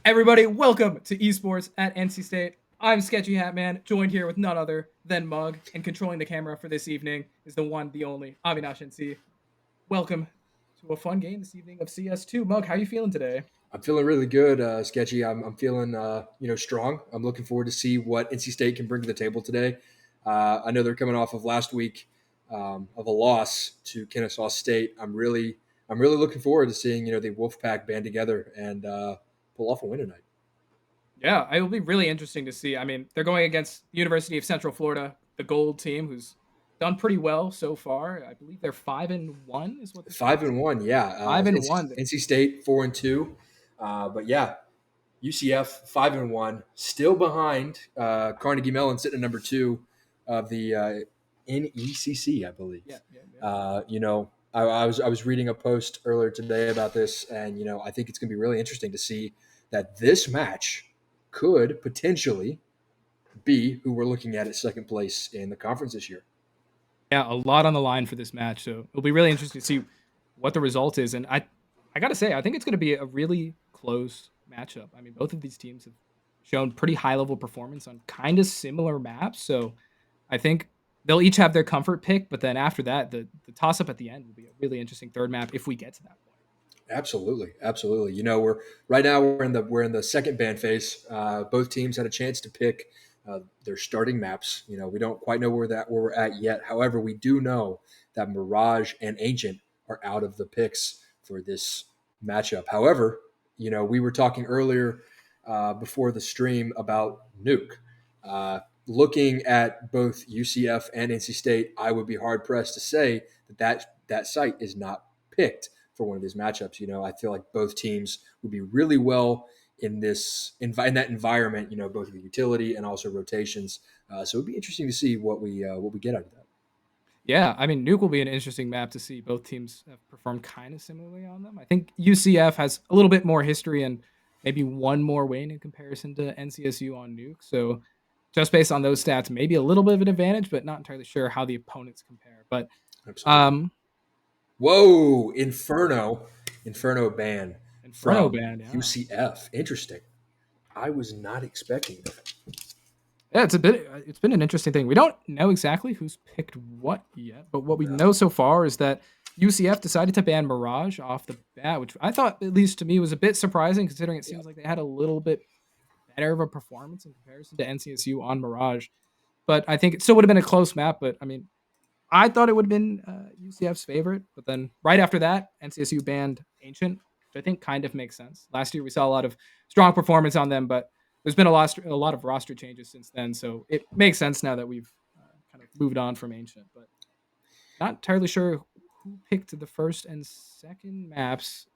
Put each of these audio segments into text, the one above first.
Everybody, welcome to Esports at NC State. I'm Sketchy Hat Man, joined here with none other than Mug, and controlling the camera for this evening is the one, the only, Avinash NC. Welcome to a fun game this evening of CS2. Mug, how are you feeling today? I'm feeling really good, Sketchy. I'm feeling strong. I'm looking forward to see what NC State can bring to the table today. I know they're coming off of last week of a loss to Kennesaw State. I'm really looking forward to seeing the Wolfpack band together and pull off a win tonight. Yeah, it will be really interesting to see. I mean, they're going against the University of Central Florida, the gold team, who's done pretty well so far. I believe they're 5-1 is what the Five stats and say. one, yeah. Five and one. NC State 4-2, but yeah, UCF 5-1, still behind Carnegie Mellon, sitting at number two of the NECC, I Yeah, believe. yeah, yeah. I was reading a post earlier today about this, and I think it's going to be really interesting to see that this match could potentially be who we're looking at second place in the conference this year. Yeah, a lot on the line for this match. So it'll be really interesting to see what the result is. And I gotta say, I think it's gonna be a really close matchup. I mean, both of these teams have shown pretty high level performance on kind of similar maps. So I think they'll each have their comfort pick, but then after that, the toss up at the end will be a really interesting third map if we get to that point. Absolutely, absolutely. We're right now we're in the second band phase. Both teams had a chance to pick their starting maps. We don't quite know where we're at yet. However, we do know that Mirage and Ancient are out of the picks for this matchup. However, we were talking earlier before the stream about Nuke. Looking at both UCF and NC State, I would be hard pressed to say that site is not picked for one of these matchups. I feel like both teams would be really well in that environment. Both the utility and also rotations. So it'd be interesting to see what we get out of that. Yeah, I mean, Nuke will be an interesting map to see. Both teams have performed kind of similarly on them. I think UCF has a little bit more history and maybe one more win in comparison to NCSU on Nuke. So just based on those stats, maybe a little bit of an advantage, but not entirely sure how the opponents compare. But Absolutely. um, Whoa, Inferno ban Inferno from band, yeah, UCF. Interesting. I was not expecting that. yeah, it's been an interesting thing. We don't know exactly who's picked what yet, but what we know so far is that UCF decided to ban Mirage off the bat, which I thought, at least to me, was a bit surprising considering it Yeah. seems like they had a little bit better of a performance in comparison to NCSU on Mirage. But I think it still would have been a close map. But I mean, I thought it would have been UCF's favorite. But then right after that, NCSU banned Ancient, which I think kind of makes sense. Last year we saw a lot of strong performance on them, but there's been a lot of roster changes since then. So it makes sense now that we've kind of moved on from Ancient. But not entirely sure who picked the first and second maps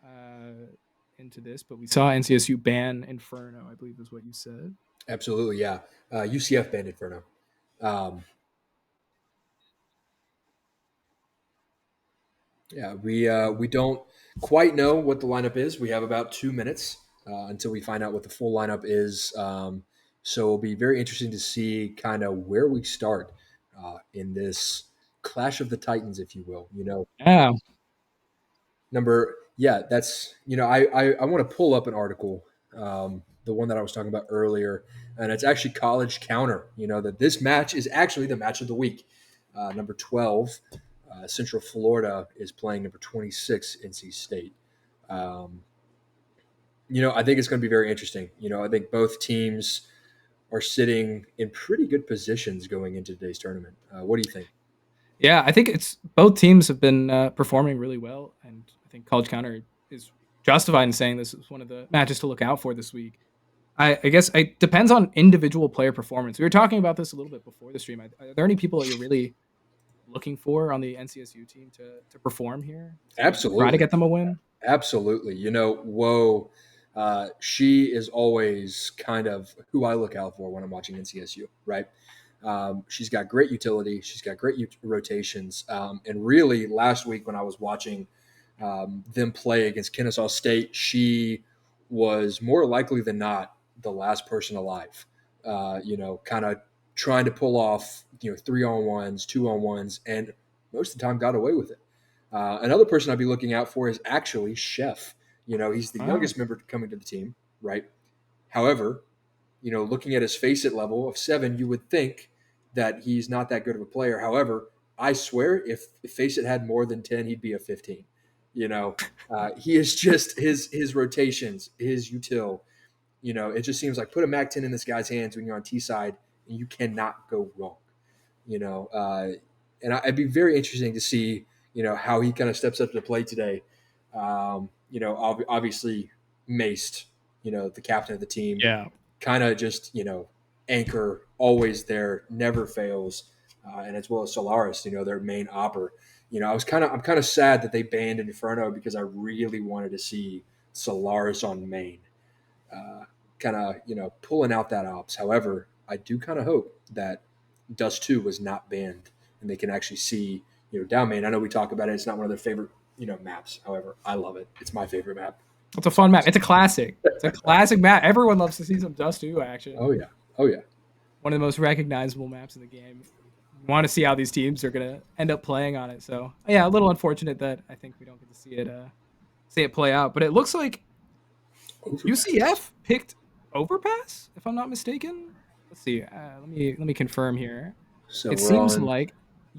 uh, into this, but we saw NCSU ban Inferno, I believe is what you said. Absolutely, yeah. UCF banned Inferno. Um, yeah, we don't quite know what the lineup is. We have about 2 minutes until we find out what the full lineup is. So it'll be very interesting to see kind of where we start in this clash of the Titans, if you will. Yeah. That's I want to pull up an article, the one that I was talking about earlier, and it's actually College Counter. That this match is actually the match of the week. Number 12, Central Florida is playing number 26, NC State. Um, I think it's going to be very interesting. I think both teams are sitting in pretty good positions going into today's tournament. What do you think? Yeah, I think it's both teams have been performing really well, and I think College Counter is justified in saying this is one of the matches to look out for this week. I guess it depends on individual player performance. We were talking about this a little bit before the stream. Are there any people that you're really looking for on the NCSU team to perform here to try to Absolutely. get them a win? Absolutely. Whoa. She is always kind of who I look out for when I'm watching NCSU, right? She's got great utility. She's got great rotations. And really, last week when I was watching them play against Kennesaw State, she was more likely than not the last person alive. Kind of trying to pull off, 3-on-1s, 2-on-1s, and most of the time got away with it. Another person I'd be looking out for is actually Chef. He's the Oh, youngest member coming to the team. right? However, looking at his face it level of 7, you would think that he's not that good of a player. However, I swear if face it had more than 10, he'd be a 15. He is just his rotations, his util. It just seems like put a Mac 10 in this guy's hands when you're on T side, and you cannot go wrong. You know, and it'd be very interesting to see how he kind of steps up to the plate today. Obviously maced, the captain of the team, Yeah. kind of just anchor, always there, never fails, and as well as Solaris, their main opper. I'm kind of sad that they banned Inferno because I really wanted to see Solaris on main, kind of pulling out that ops. However, I do kind of hope that Dust 2 was not banned and they can actually see down main. I know we talk about it; it's not one of their favorite maps. However, I love it. It's my favorite map. It's a fun map. It's a classic. It's a classic map. Everyone loves to see some Dust 2 action. Oh yeah, oh yeah. One of the most recognizable maps in the game. You want to see how these teams are gonna end up playing on it. So yeah, a little unfortunate that I think we don't get to see it play out. But it looks like UCF picked Overpass, if I'm not mistaken. Let's see. Let me confirm here. So It we're seems on like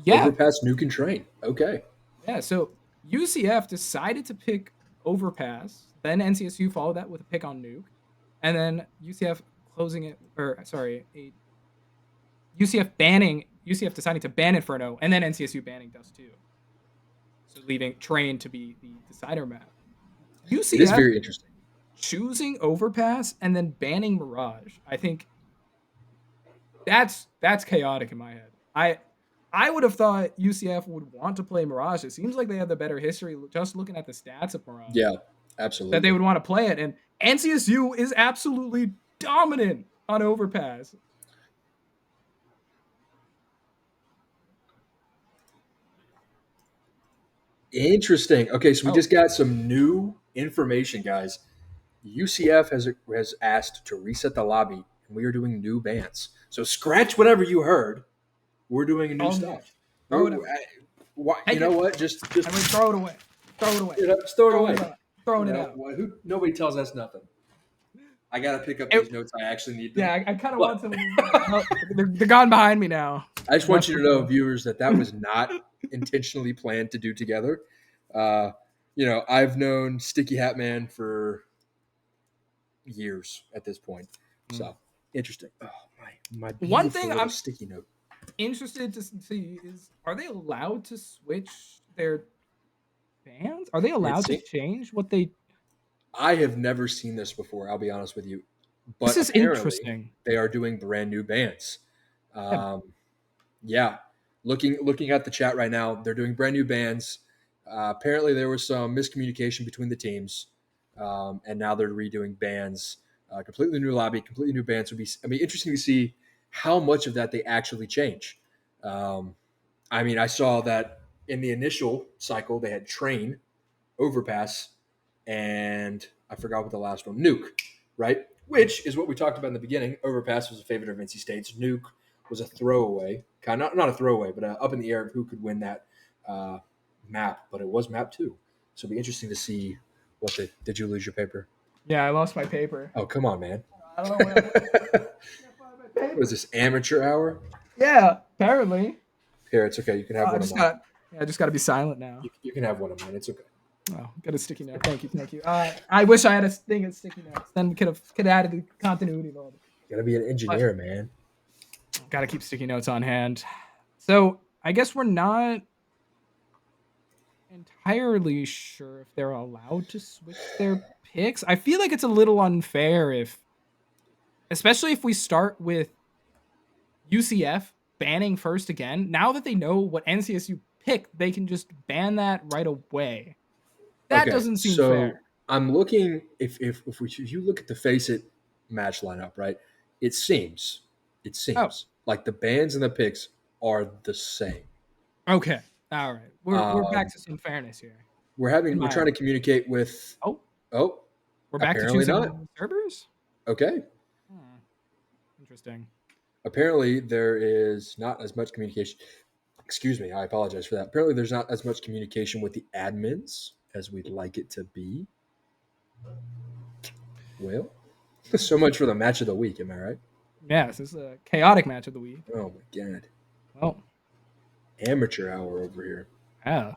yeah, Overpass, Nuke, and Train. Okay. yeah. So UCF decided to pick Overpass. Then NCSU followed that with a pick on Nuke, and then UCF closing it, or sorry, UCF deciding to ban Inferno, and then NCSU banning Dust 2. So leaving Train to be the decider map. It is UCF very interesting. choosing Overpass and then banning Mirage. I think that's chaotic in my head. I would have thought UCF would want to play Mirage. It seems like they have the better history just looking at the stats of Mirage. Yeah, That they absolutely. would want to play it. And NCSU is absolutely dominant on Overpass. Interesting. Okay, so we Oh, just got some new information, guys. UCF has asked to reset the lobby, and we are doing new bans. So scratch whatever you heard. We're doing new all new. stuff. Throw it We're, away. you Take know it. what? Just I mean, throw it away. Throw it away. just throw it Throwing away. it out. Throwing it out. Nobody tells us nothing. I got to pick up It, these notes. I actually need them. yeah, I kind of But want some of these. No, they're gone behind me now. I just want Left you to with know, the- viewers, that was not intentionally planned to do together. Uh, I've known Sticky Hat Man for years at this point. Mm. So interesting. Oh my One beautiful thing little I'm sticky note. interested to see is: are they allowed to switch their bands? Are they allowed It's to change what they? I have never seen this before. I'll be honest with you, This but is apparently interesting. they are doing brand new bands. Yeah. Um, yeah, looking at the chat right now, they're doing brand new bands. Apparently, there was some miscommunication between the teams, and now they're redoing bands. Completely new lobby, completely new bands. Would be interesting to see how much of that they actually change. Um, I mean, I saw that in the initial cycle they had Train, Overpass, and I forgot what the last one, Nuke, right? Which is what we talked about in the beginning. Overpass was a favorite of NC State's. Nuke was a throwaway, kind of not a throwaway, but up in the air of who could win that uh, map. But it was map 2, so it'll be interesting to see what the. Did you lose your paper? Yeah, I lost my paper. Oh, come on, man! I don't know where. Can't find my What is paper. this, amateur hour? Yeah, apparently. Here, it's okay. You can have I one of just mine. got. Yeah, I just got to be silent now. You can have one of mine. It's okay. Oh, got a sticky note. Thank you, thank you. I wish I had a thing of sticky notes. Then we could have added the continuity a little bit. You gotta be an But engineer, man. got to keep sticky notes on hand. So I guess we're not entirely sure if they're allowed to switch their picks. I feel like it's a little unfair especially if we start with UCF banning first again. Now that they know what NCSU picked, they can just ban that right away. That Okay, doesn't seem so fair. I'm looking if you look at the face it match lineup, right? It seems Oh, like the bands and the picks are the same. okay. All right. We're back Um, to some fairness here. In we're my trying to communicate with. oh, Oh, we're back to apparently not. choosing servers? Okay, Hmm, interesting. apparently there is not as much communication. Excuse me, I apologize for that. Apparently there's not as much communication with the admins as we'd like it to be. Well. So much for the match of the week. Am I right? Yes, this is a chaotic match of the week. Oh my god, Well, amateur hour over here. yeah.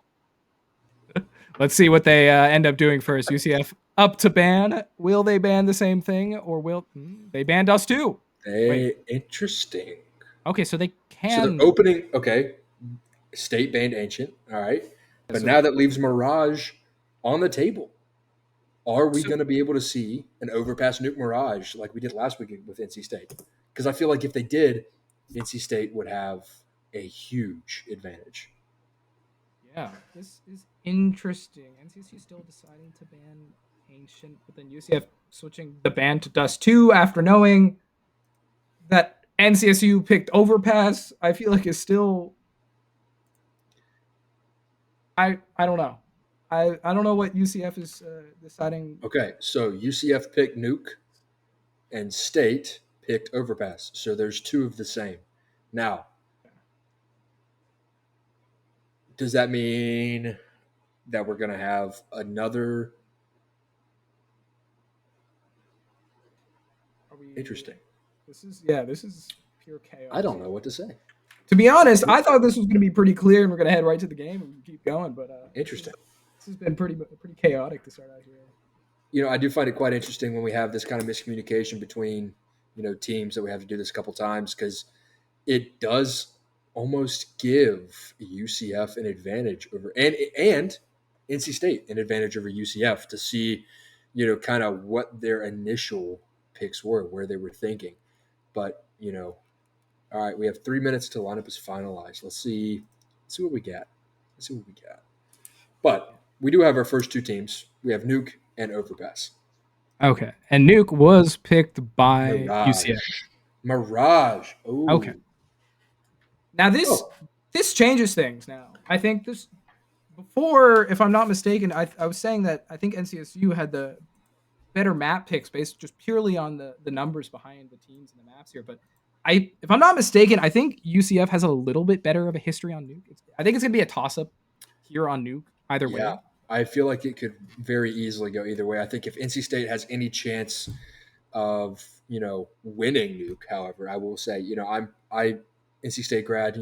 Let's see what they end up doing first. UCF up to ban. Will they ban the same thing, or will they ban Dust too? Wait. Interesting. Okay, so they So they're can. opening. Okay, state banned ancient. All right, but So, now that leaves Mirage on the table. Are we so going to be able to see an overpass nuke Mirage like we did last week with NC State? Because I feel like if they did, NC State would have a huge advantage. yeah, this is interesting. NCSU still deciding to ban Ancient, but then UCF switching the ban to Dust 2 after knowing that NCSU picked Overpass. I feel like is still I don't know. I don't know what UCF is deciding. Okay, so UCF picked nuke and State picked overpass. So there's two of the same. Now, does that mean that we're going to have another? Are we? Interesting. This is pure I chaos. don't know what to say. To be honest, I thought this was going to be pretty clear, and we're going to head right to the game and keep going. But Interesting. this has been pretty chaotic to start out here. I do find it quite interesting when we have this kind of miscommunication between, teams that we have to do this a couple times because it does almost give UCF an advantage over and NC State an advantage over UCF to see, kind of what their initial picks were, where they were thinking. But, all right, we have 3 minutes till lineup is finalized. Let's see what we got. Let's see what we got. But we do have our first two teams. We have Nuke and Overpass. Okay, and Nuke was picked by UCF. Mirage. Mirage. Okay, Oh. now Oh, this changes things. Now I think this before, if I'm not mistaken, I was saying that I think NCSU had the better map picks based just purely on the numbers behind the teams and the maps here. But if I'm not mistaken, I think UCF has a little bit better of a history on Nuke. I think it's gonna be a toss up here on Nuke either yeah. way. I feel like it could very easily go either way. I think if NC State has any chance of, winning Nuke, however, I will say, I NC State grad,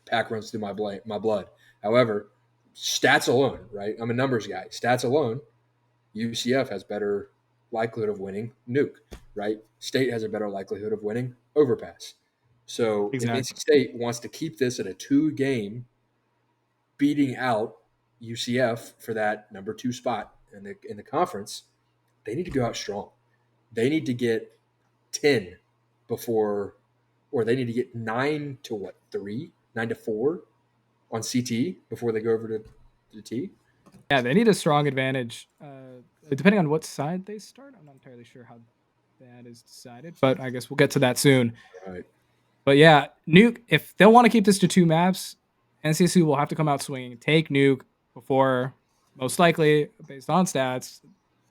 pack runs through my blood. However, stats alone, right? I'm a numbers guy. Stats alone, UCF has better likelihood of winning Nuke, right? State has a better likelihood of winning Overpass. So if NC Exactly. State wants to keep this at a two-game, beating out UCF for that number two spot in the conference, they need to go out strong. They need to get 10 before, or they need to get 9 to 4 on CT before they go over to the T. Yeah, they need a strong advantage. Depending on what side they start, I'm not entirely sure how that is decided, but I guess we'll get to that soon. Right. But yeah, Nuke, if they'll want to keep this to two maps, NCSU will have to come out swinging, take Nuke before, most likely, based on stats,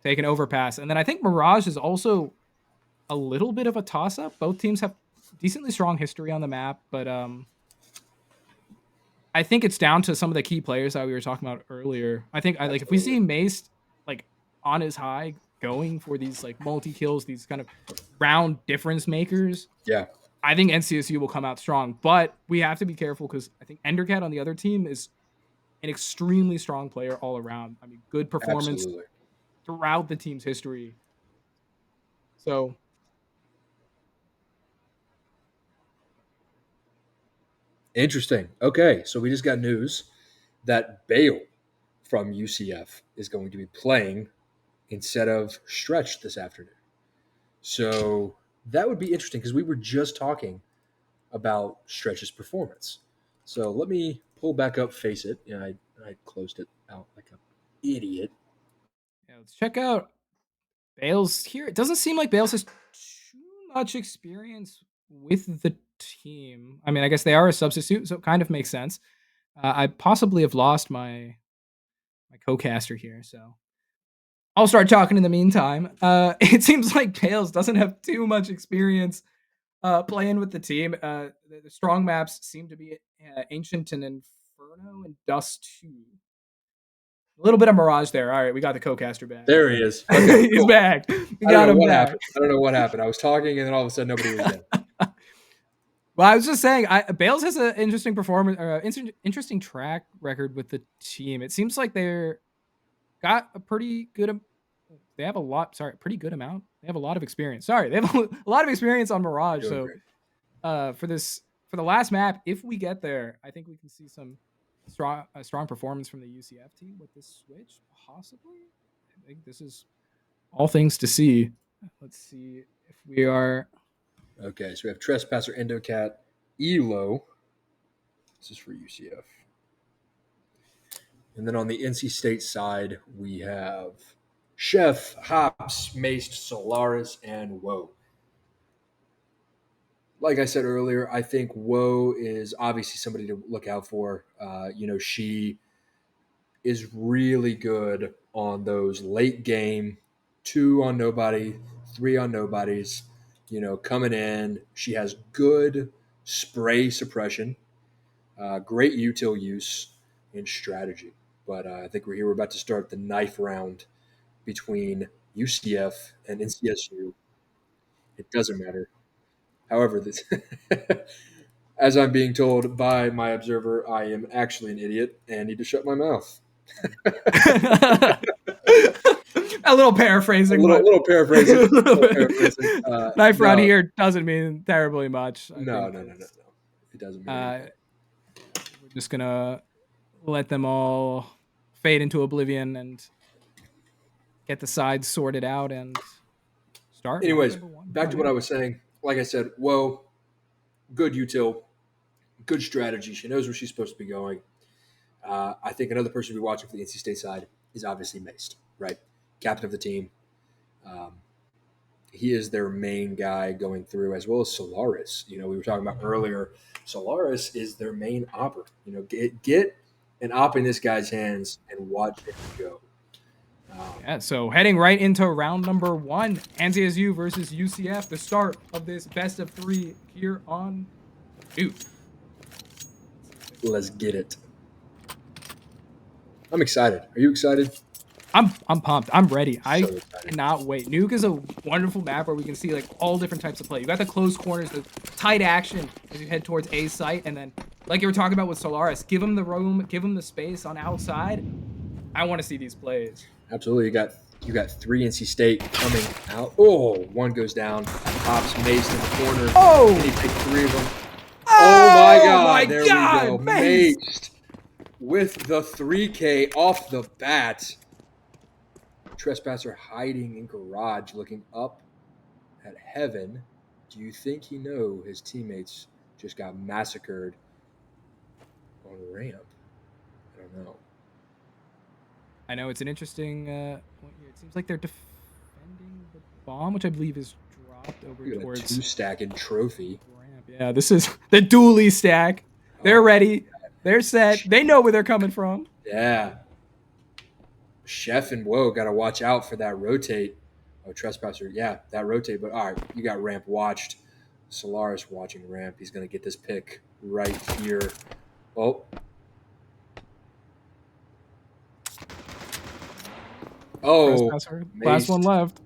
take an overpass. And then I think Mirage is also a little bit of a toss up. Both teams have decently strong history on the map, but I think it's down to some of the key players that we were talking about earlier. I think like if we Absolutely. see Mace like on his high going for these like multi kills, these kind of round difference makers, Yeah, I think NCSU will come out strong. But we have to be careful because I think Endercat on the other team is an extremely strong player all around. I mean, good performance absolutely. throughout the team's history. So Interesting. Okay, so we just got news that Bale from UCF is going to be playing instead of Stretch this afternoon. So that would be interesting because we were just talking about Stretch's performance. So let me pull back up Face It. Yeah, I closed it out like an idiot. yeah, let's check out Bales here. It doesn't seem like Bales has too much experience with the team. I mean, I guess they are a substitute, so it kind of makes sense. I possibly have lost my co-caster here, so I'll start talking in the meantime. It seems like Bales doesn't have too much experience playing with the team. The strong maps seem to be Ancient and Inferno and Dust 2. A little bit of Mirage there. All right, we got the co-caster back. There he is. Okay, He's cool. back. We got him back. I don't know what happened. I was talking, and then all of a sudden, nobody was there. Well, I was just saying, Bales has an interesting performance, interesting track record with the team. It seems like they're got a pretty good. They have a lot. Sorry, pretty good amount. They have a lot of experience. Sorry, they have a lot of experience on Mirage. Doing So, great. for the last map, if we get there, I think we can see some strong performance from the UCF team with this switch, possibly. I think this is all things to see. Let's see if we are. Okay, so we have Trespasser, Endocat, Elo. This is for UCF. And then on the NC State side, we have Chef, Hops, Maced, Solaris, and Woe. Like I said earlier, I think Woe is obviously somebody to look out for. She is really good on those late game 2 on nobody, 3 on nobodies, coming in. She has good spray suppression, great util use and strategy. But I think we're about to start the knife round between UCF and NCSU. It doesn't matter. However, as I'm being told by my observer, I am actually an idiot and need to shut my mouth. A little paraphrasing. A little paraphrasing. Knife round here doesn't mean terribly much. No. It doesn't mean anything. We're just going to let them all fade into oblivion and get the sides sorted out and start. Anyways, back to what I was saying. Like I said, whoa, good util, good strategy. She knows where she's supposed to be going. I think another person to be watching for the NC State side is obviously Maced, right? Captain of the team. He is their main guy going through, as well as Solaris. We were talking about earlier. Solaris is their main opper. Get an op in this guy's hands and watch it go. So heading right into round number 1, NCSU versus UCF, the start of this best of 3 here on Duke. Let's get it. I'm excited. Are you excited? I'm pumped. I'm ready. I cannot wait. Nuke is a wonderful map where we can see like all different types of play. You got the close corners, the tight action as you head towards A site, and then like you were talking about with Solaris, give him the room, give him the space on outside. I want to see these plays. Absolutely. You got 3 NC State coming out. Oh, 1 goes down. Hops Mace in the corner. Oh, and he picked 3 of them. Oh my God! There we go. Maced with the 3K off the bat. Trespasser hiding in garage, looking up at heaven. Do you think he know his teammates just got massacred on ramp? I don't know. I know it's an interesting point here. It seems like they're defending the bomb, which I believe is dropped over towards 2-stack and trophy. Ramp. Yeah, this is the dually stack. They're ready. They're set. They know where they're coming from. Yeah. Chef and Woe got to watch out for that rotate. Oh, Trespasser. Yeah, that rotate. But all right, you got ramp watched. Solaris watching ramp. He's going to get this pick right here. Oh. Oh. Last one left.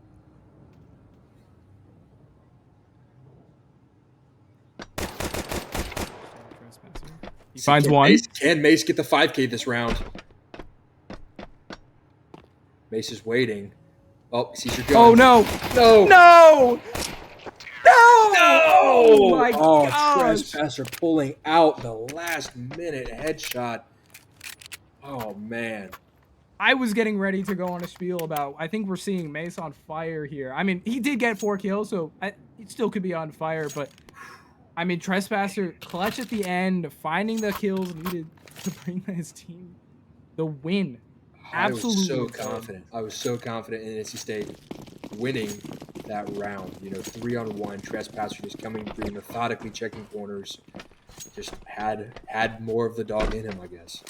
He finds one. Can Mace get the 5K this round? Mace is waiting. Oh, sees your gun. Oh, no. No. No. No. Oh, my gosh. Trespasser pulling out the last minute headshot. Oh, man. I was getting ready to go on a spiel about, I think we're seeing Mace on fire here. I mean, he did get 4 kills, so he still could be on fire, but I mean, Trespasser clutch at the end, finding the kills needed to bring his team the win. Absolutely. I was so confident in NC State winning that round. 3-on-1. Trespasser just coming through, methodically checking corners. Just had more of the dog in him, I guess.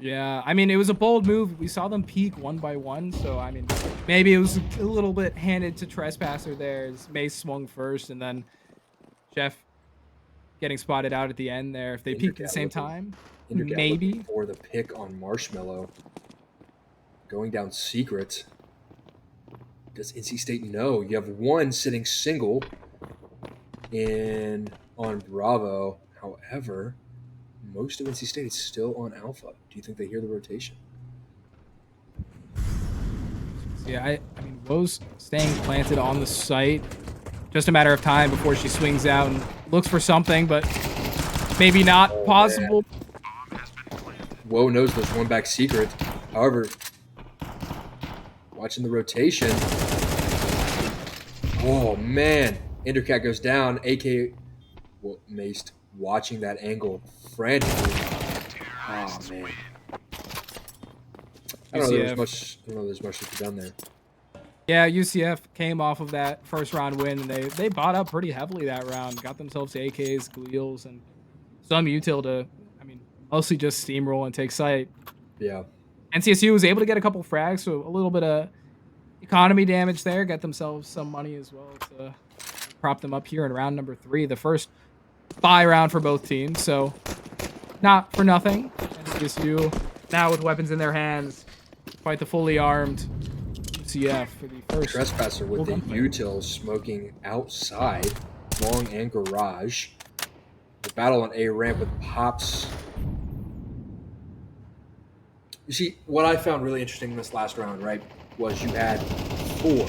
Yeah, I mean, it was a bold move. We saw them peak 1 by 1, so I mean, maybe it was a little bit handed to Trespasser there as Mace swung first, and then Jeff getting spotted out at the end there. If they peaked at the same time, maybe. Or the pick on Marshmallow. going down secret. Does NC State know? You have one sitting single in on Bravo. However, most of NC State is still on Alpha. Do you think they hear the rotation? Yeah, I mean, Woe's staying planted on the site. Just a matter of time before she swings out and looks for something, but maybe not possible. Woe knows there's one back secret. However, watching the rotation. Oh, man. Endercat goes down. AK Maced watching that angle frantically. Oh, man. I don't know there's much to be done there. Yeah, UCF came off of that first round win, and they bought up pretty heavily that round. Got themselves AKs, Gleals, and some util to, I mean, mostly just steamroll and take site. Yeah. NCSU was able to get a couple frags, so a little bit of economy damage there. Got themselves some money as well to prop them up here in round number 3, the first buy round for both teams. So not for nothing. NCSU now with weapons in their hands, fight the fully armed UCF for the first. Trespasser with the util smoking outside, long and garage. The battle on A ramp with Pops. You see, what I found really interesting in this last round, right, was you had 4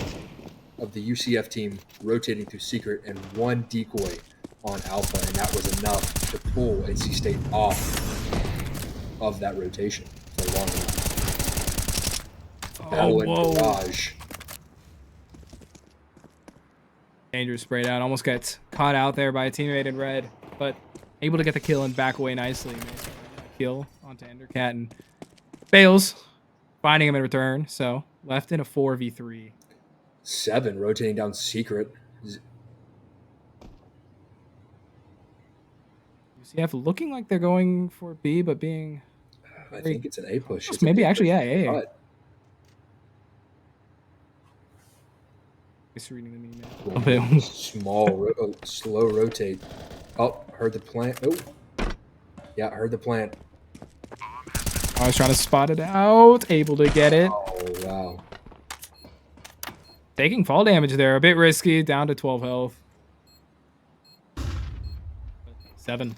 of the UCF team rotating through secret and 1 decoy on alpha, and that was enough to pull NC State off of that rotation for a long time. Battle in garage. Dangerous spray down. Almost gets caught out there by a teammate in red, but able to get the kill and back away nicely. Kill onto Endercat and fails, finding him in return. So left in a 4v3. 7 rotating down secret. UCF looking like they're going for B, but being. I think it's an A push. It's maybe A actually, push. yeah, A. But Just reading the meme. Slow rotate. Oh, heard the plant. Oh, yeah, heard the plant. I was trying to spot it out, able to get it. Oh, wow. Taking fall damage there, a bit risky, down to 12 health. 7.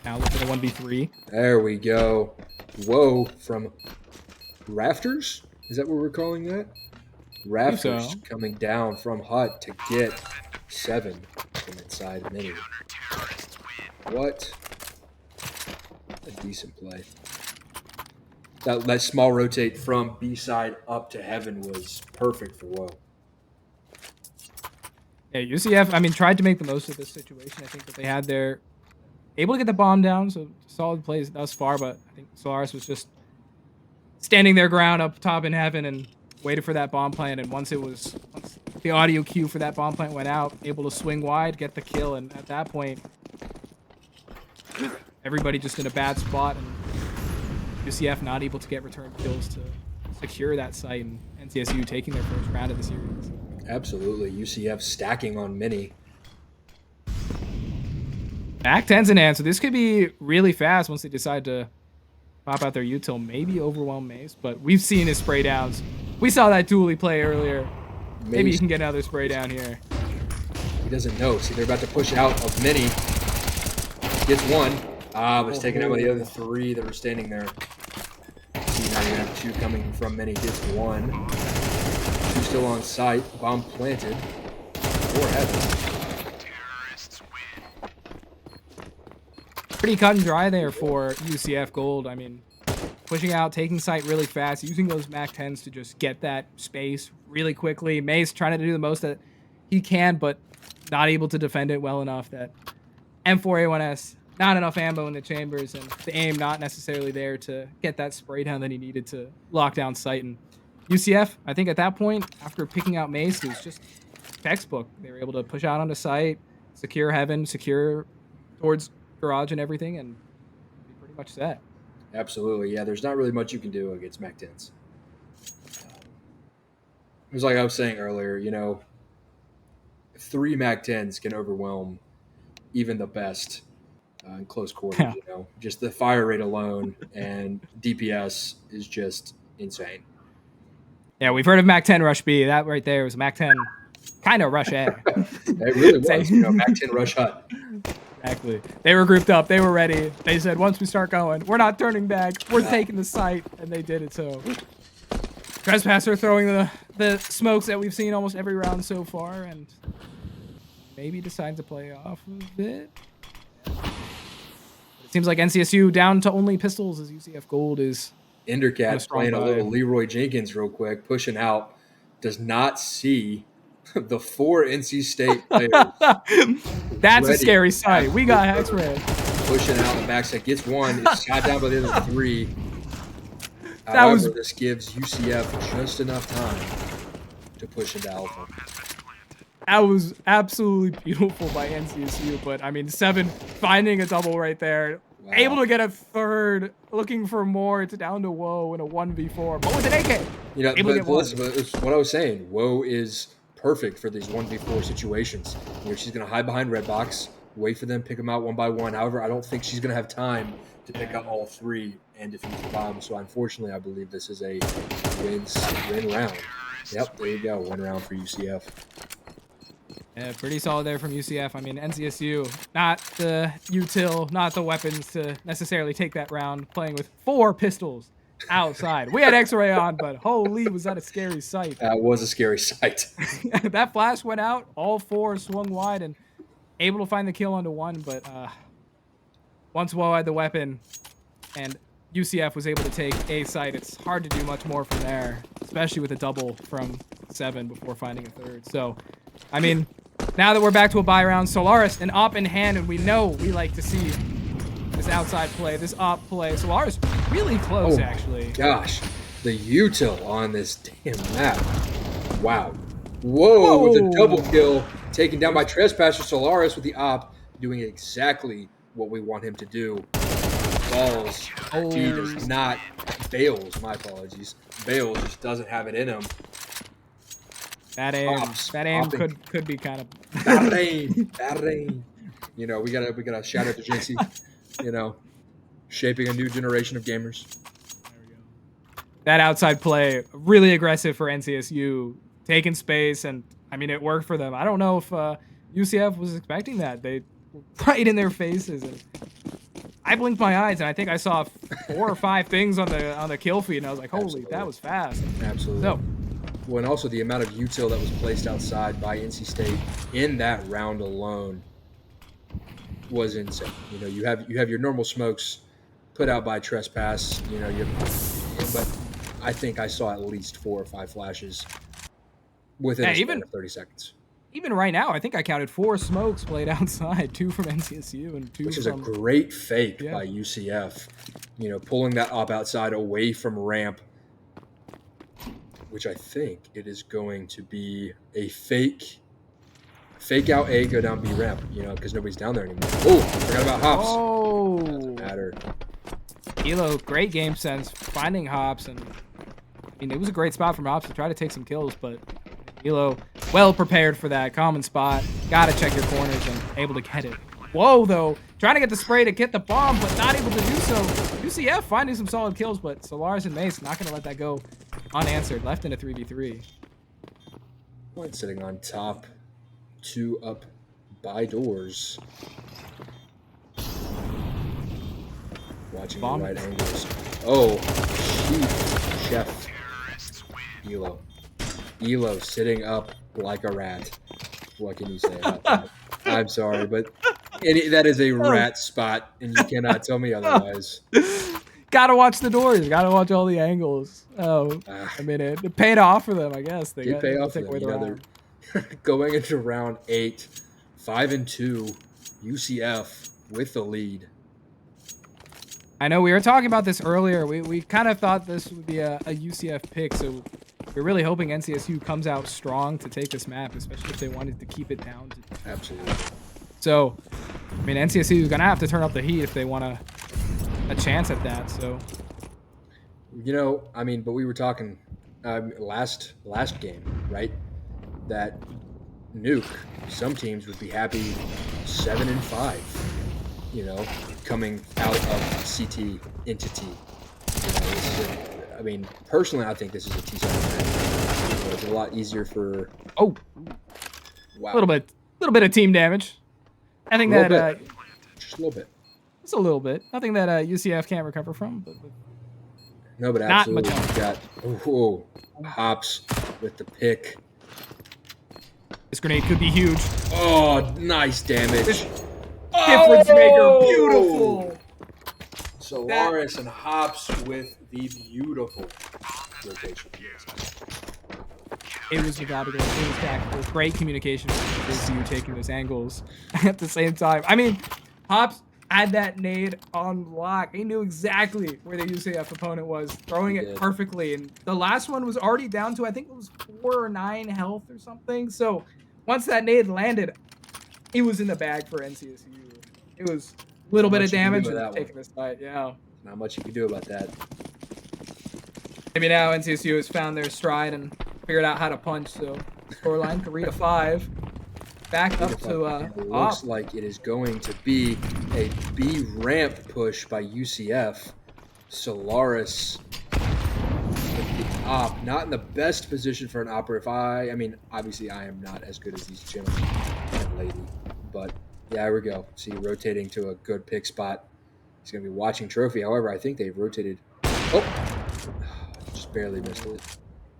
Now look at the 1v3. There we go. Whoa, from Rafters? Is that what we're calling that? Rafters coming down from Hut to get 7 from inside Mini. What a decent play. That small rotate from B side up to heaven was perfect for Woe. Yeah, UCF, I mean, tried to make the most of this situation. I think that they had their able to get the bomb down, so solid plays thus far, but I think Solaris was just standing their ground up top in heaven and waited for that bomb plant, and once the audio cue for that bomb plant went out, able to swing wide, get the kill, and at that point, everybody just in a bad spot, and UCF not able to get return kills to secure that site, and NCSU taking their first round of the series. Absolutely. UCF stacking on Mini. Back 10's in hand, so this could be really fast once they decide to pop out their util, maybe overwhelm Mace, but we've seen his spray downs. We saw that Dooley play earlier. Maybe he can get another spray down here. He doesn't know. See, they're about to push out of Mini. Gets 1. Was taken out by the other 3 that were standing there. See, now you're going to have 2 coming from Mini. Gets 1. 2 still on site. Bomb planted. 4 heaven. Pretty cut and dry there for UCF Gold. I mean, pushing out, taking site really fast, using those MAC 10s to just get that space really quickly. Mace trying to do the most that he can, but not able to defend it well enough. That M4A1S, not enough ammo in the chambers, and the aim not necessarily there to get that spray down that he needed to lock down site. And UCF, I think at that point, after picking out Mace, it was just textbook. They were able to push out onto site, secure heaven, secure towards garage and everything, and be pretty much set. Absolutely, yeah. There's not really much you can do against MAC 10s. It was like I was saying earlier, 3 MAC 10s can overwhelm even the best in close quarters. Yeah. Just the fire rate alone and DPS is just insane. Yeah, we've heard of MAC-10 Rush B. That right there was MAC-10 kind of Rush A. It really was, MAC-10 Rush Hut. Exactly. They were grouped up. They were ready. They said, once we start going, we're not turning back. We're taking the site, and they did it. So Trespasser throwing the smokes that we've seen almost every round so far, and maybe decide to play off of it. It seems like NCSU down to only pistols as UCF Gold is Endercat playing a little Leroy Jenkins real quick, pushing out, does not see the 4 NC State players. That's a scary sight. We got X-Ray. Pushing out the backside, gets one, it's shot down by the other 3. However, this gives UCF just enough time to push into Alpha. That was absolutely beautiful by NCSU, but I mean, 7 finding a double right there. Wow. Able to get a third, looking for more. It's down to Woe in a 1v4, but with an AK. But what I was saying, Woe is perfect for these 1v4 situations. She's going to hide behind red box, wait for them, pick them out one by one. However, I don't think she's going to have time to pick out all 3 and defuse the bomb. So unfortunately, I believe this is a win round. Yep, there you go. 1 round for UCF. Yeah, pretty solid there from UCF. I mean, NCSU, not the util, not the weapons to necessarily take that round, playing with 4 pistols outside. We had X-Ray on, but holy, was that a scary sight. That was a scary sight. That flash went out, all 4 swung wide and able to find the kill onto 1, but once Woe had the weapon and UCF was able to take a site, it's hard to do much more from there, especially with a double from 7 before finding a third. So, I mean, now that we're back to a bye round, Solaris an op in hand, and we know we like to see this outside play, this op play. Solaris really close, actually. Gosh, the util on this damn map. Wow. Whoa, with a double kill, taken down by Trespasser. Solaris with the op, doing exactly what we want him to do. Balls. He does not. Bales, my apologies. Bales just doesn't have it in him. That aim could be kind of bad aim. We gotta shout out to Jinxie. Shaping a new generation of gamers. There we go. That outside play, really aggressive for NCSU, taking space, and I mean it worked for them. I don't know if UCF was expecting that. They were right in their faces, and I blinked my eyes, and I think I saw 4 or 5 things on the kill feed, and I was like, holy, absolutely. That was fast. Absolutely. So. Well, and also the amount of util that was placed outside by NC State in that round alone was insane. You have your normal smokes put out by Trespass. But I think I saw at least 4 or 5 flashes within a span of 30 seconds. Even right now, I think I counted 4 smokes played outside, 2 from NCSU and 2 which is a great fake by UCF. Pulling that op outside away from ramp. Which I think it is going to be a fake out A, go down B ramp, because nobody's down there anymore. Oh, forgot about hops. Oh, doesn't matter. Elo, great game sense, finding hops, and I mean it was a great spot from hops to try to take some kills, but Elo well prepared for that common spot. Got to check your corners and able to get it. Whoa, though, trying to get the spray to get the bomb, but not able to do so. UCF finding some solid kills, but Solaris and Mace not going to let that go unanswered. Left in a 3v3. Point sitting on top, 2 up by doors. Watching the right angles. Oh, Chief Chef Elo. Elo sitting up like a rat. What can you say about that? I'm sorry, but that is a rat spot, and you cannot tell me otherwise. Gotta watch the doors. Gotta watch all the angles. I mean, it paid off for them, I guess. They pay off for them. They're going into round 8, 5-2, UCF with the lead. I know we were talking about this earlier. We kind of thought this would be a UCF pick, so we're really hoping NCSU comes out strong to take this map, especially if they wanted to keep it down. Absolutely. So, I mean, NCSU is going to have to turn up the heat if they want a chance at that. So, but we were talking last game, right? That nuke, some teams would be happy 7-5, coming out of CT into T. I mean, personally, I think this is a T7 match. It's a lot easier for. Oh, Wow. a little bit of team damage. I think A little that bit. Just a little bit. just a little bit. Nothing that UCF can't recover from, but No, but not much absolutely. else. You got Hops with the pick. This grenade could be huge. Oh, nice damage. Difference maker, beautiful. Solaris and Hops with the beautiful rotation. It was methodical. It was tactical. Great communication with you taking those angles at the same time. I mean, Hops had that nade on lock. He knew exactly where the UCF opponent was, throwing it perfectly. And the last one was already down to, I think it was 4 or 9 health or something. So once that nade landed, it was in the bag for NCSU. It was a little bit of damage and taking this fight. Yeah. Not much you can do about that. Maybe now NCSU has found their stride and figured out how to punch. So scoreline 3-5. Back up to it looks like it is going to be a B ramp push by UCF. Solaris with the op, not in the best position for an opera. I mean, obviously I am not as good as these gentlemen and lady, but yeah, here we go. See, rotating to a good pick spot. He's going to be watching trophy. However, I think they've rotated. Oh, just barely missed it.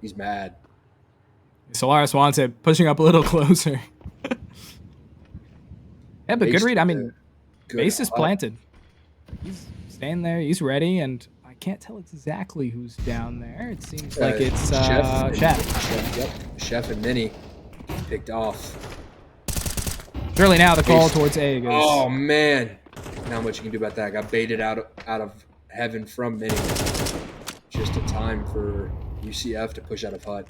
He's mad. Solaris wants it, pushing up a little closer. Yeah, but good read. I mean, base is planted. He's staying there. He's ready, and I can't tell exactly who's down there. It seems like it's Chef. Yep, Chef and Minnie picked off. Surely now the call towards A goes. Oh, man. Not much you can do about that. I got baited out of heaven from Minnie. Just a time for UCF to push out of hut.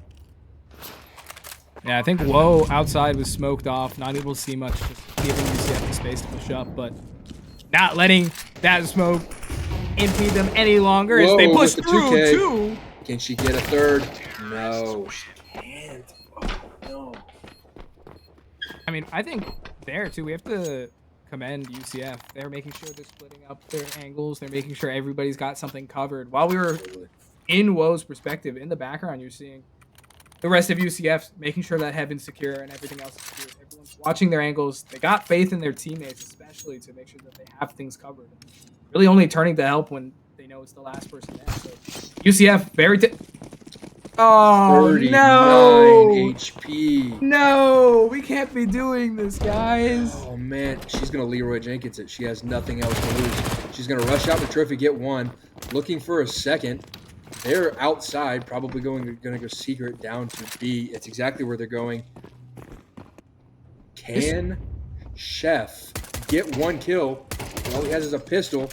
Yeah, I think Woe outside was smoked off, not able to see much, just giving UCF the space to push up, but not letting that smoke impede them any longer as they push through too. Can she get a third? No, she can't. Oh, no. I mean, I think there too, we have to commend UCF. They're making sure they're splitting up their angles. They're making sure everybody's got something covered. While we were in Woe's perspective, in the background, you're seeing the rest of UCF making sure that heaven's secure and everything else is secure. Everyone's watching their angles. They got faith in their teammates, especially to make sure that they have things covered. Really only turning to help when they know it's the last person there. So UCF, very... Oh, 39 no! HP. No! We can't be doing this, guys. Oh, man. She's going to Leroy Jenkins it. She has nothing else to lose. She's going to rush out the trophy, get one. Looking for a second. They're outside, probably going to go secret down to B. It's exactly where they're going. Can Chef get one kill? All he has is a pistol.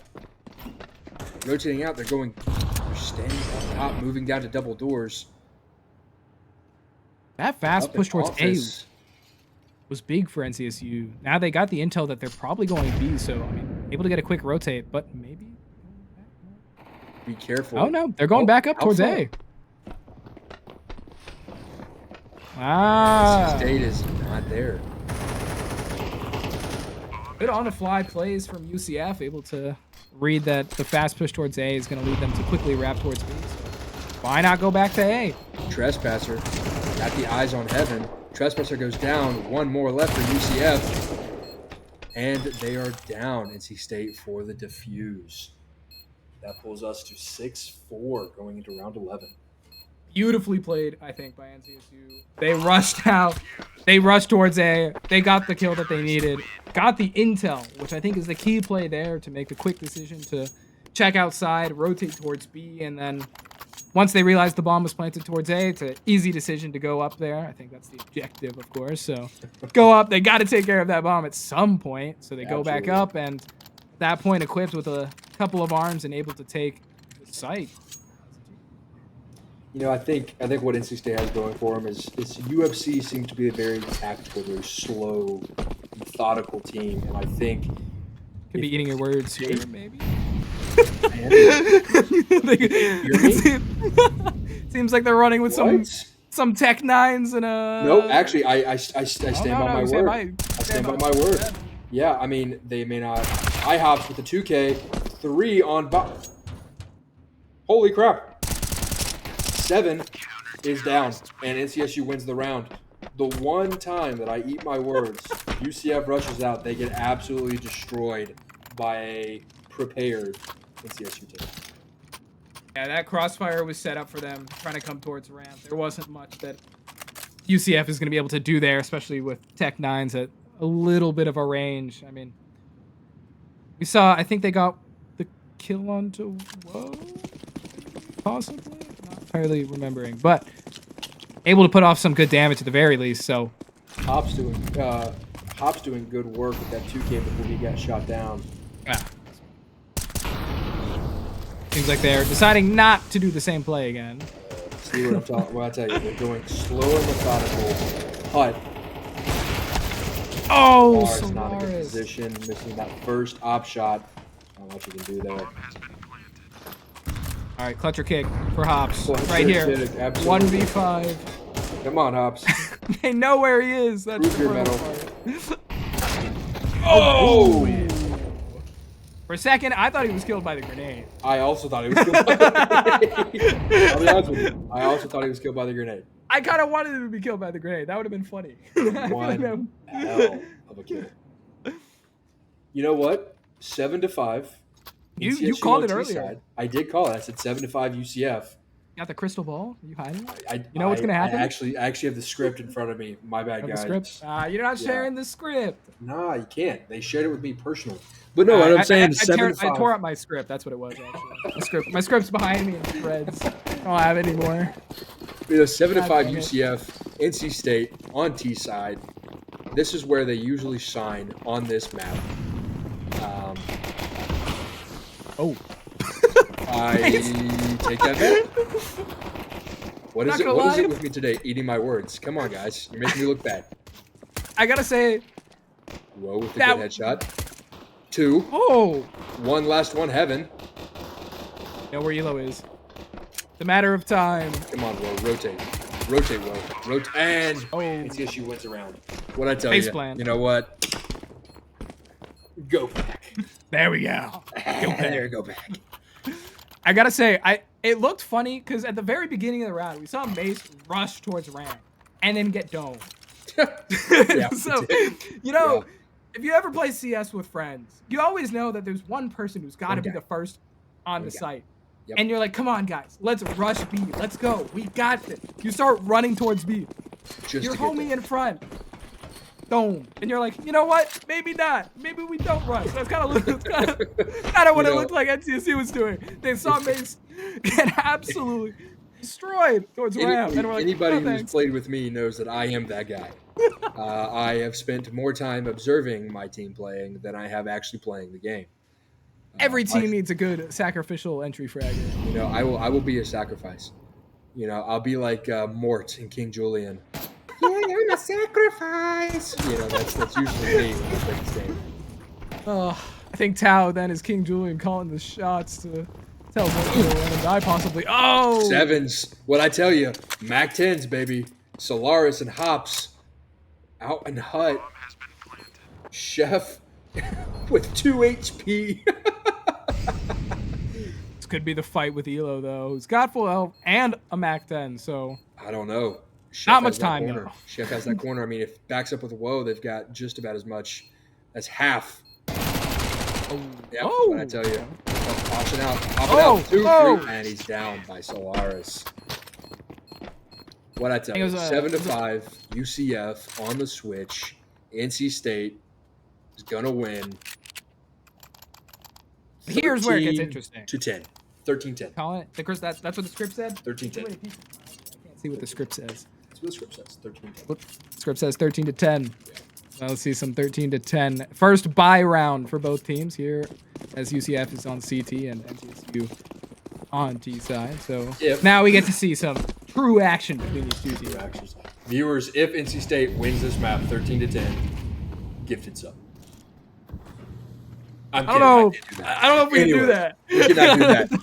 Rotating out, they're staying up top, moving down to double doors. That fast push towards A was big for NCSU. Now they got the intel that they're probably going B, so I mean, able to get a quick rotate, but maybe. Be careful. Oh no, they're going back up towards A. State is not there. Good on-the-fly plays from UCF, able to read that the fast push towards A is going to lead them to quickly wrap towards B. So why not go back to A? Trespasser got the eyes on heaven. Trespasser goes down. One more left for UCF. And they are down, NC State, for the defuse. That pulls us to 6-4 going into round 11. Beautifully played, I think, by NCSU. They rushed out. They rushed towards A. They got the kill that they needed. Got the intel, which I think is the key play there to make the quick decision to check outside, rotate towards B, and then once they realized the bomb was planted towards A, it's an easy decision to go up there. I think that's the objective, of course. So go up. They got to take care of that bomb at some point. So they go back up, and at that point equipped with a couple of arms and able to take the site. You know, I think what NC State has going for them is UFC seems to be a very tactical, very slow, methodical team, and I think could be eating your words here, maybe. Seems like they're running with some Tech 9s and a. No, actually, I stand by my word. I stand by my word. Yeah, I mean they may not. IHOPs with the 2K 3 on. Holy crap! 7 is down, and NCSU wins the round. The one time that I eat my words, UCF rushes out, they get absolutely destroyed by a prepared NCSU team. Yeah, that crossfire was set up for them trying to come towards ramp. There wasn't much that UCF is going to be able to do there, especially with Tech 9s at a little bit of a range. I mean, we saw, I think they got the kill onto Woe, possibly? Not entirely remembering, but able to put off some good damage at the very least, so. Hop's doing good work with that 2K before he got shot down. Yeah. Seems like they're deciding not to do the same play again. See what I'm talking about? I tell you, they're going slow and methodical. But Solaris not in a good position, missing that first op shot. I don't know what you can do there. All right, clutcher kick for Hops. Clutcher right here. kick, 1v5. Come on, Hops. They know where he is. That's Prove your mettle. Oh! For a second, I thought he was killed by the grenade. I also thought he was killed by the grenade. I'll be honest with you. I also thought he was killed by the grenade. I kind of wanted him to be killed by the grenade. That would have been funny. One hell of a kill. You know what? 7-5. You called it earlier. Side. I did call it. I said 7-5 UCF. Got the crystal ball? Are you hiding? You know what's gonna happen? I actually have the script in front of me. My bad, guys. The script? You're not sharing the script. Nah, you can't. They shared it with me personally. But no, what I'm saying is 7-5. I tore up my script. That's what it was. Actually, my script's behind me in threads. I don't have it anymore. 7-5 UCF, NC State on T side. This is where they usually shine on this map. I take that back. What is it with me today? Eating my words. Come on, guys. You're making me look bad. I gotta say. Whoa, with the good headshot. 2. One last one, heaven. You know where Elo is. It's a matter of time. Come on, Woe. Rotate. Rotate, Woe. Rotate. And NCSU wins around. What'd I tell you? Plan. You know what? Go back. There we go. Go back. I gotta say, it looked funny because at the very beginning of the round, we saw Mace rush towards ramp and then get domed. So, if you ever play CS with friends, you always know that there's one person who's got to be the first on the site. Yep. And you're like, come on, guys, let's rush B. Let's go. We got this. You start running towards B. Your homie in front. Boom. And you're like, you know what? Maybe not. Maybe we don't rush. That's kind of what it looked like NCSU was doing. They saw Mace get absolutely destroyed towards ramp. And we're like, anybody who's played with me knows that I am that guy. I have spent more time observing my team playing than I have actually playing the game. Every team needs a good sacrificial entry fragger. I will be a sacrifice. I'll be like Mort in King Julian. Yeah, I'm a sacrifice. That's usually me when I play this game. I think Tao then is King Julian calling the shots to tell Mort to run and die possibly. 7s. What I tell you, Mac 10s, baby. Solaris and Hops out and Hut. Chef with 2 HP. This could be the fight with Elo, though. He's got full health and a Mac 10, so. I don't know. Chef not much time, though. Chef has that corner. I mean, if it backs up with Woe, they've got just about as much as half. What I tell you. Popping out. 2, 3, and he's down by Solaris. What I tell you, 7-5, UCF on the switch. NC State is gonna win. Here's where it gets interesting. 10. 13-10. Colin, that's what the script said. 13-10. I can't see what the script says. That's what the script says. 13-10. The script says 13-10. Well, let's see some 13-10. First bye round for both teams here, as UCF is on CT and NCSU on T side. So now we get to see some true action between these two teams. Viewers, if NC State wins this map 13-10, gifted sub. I don't know if we can do that. We cannot do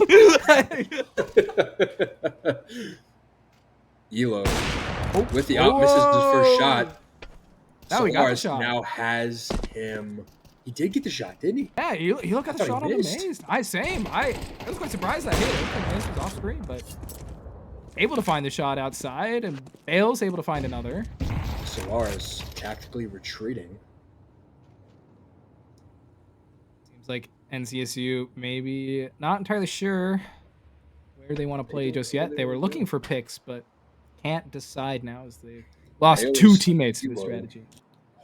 that. Elo with the out misses his first shot. Now he got the shot. Now has him. He did get the shot, didn't he? Yeah, he got the shot on the Maze. I was quite surprised that hit. The Maze was off screen, but able to find the shot outside, and Bale's able to find another. Solaris tactically retreating. Seems like NCSU maybe not entirely sure where they want to play just yet. They were looking for picks, but can't decide now as they've lost Bale's 2 teammates to this duo strategy.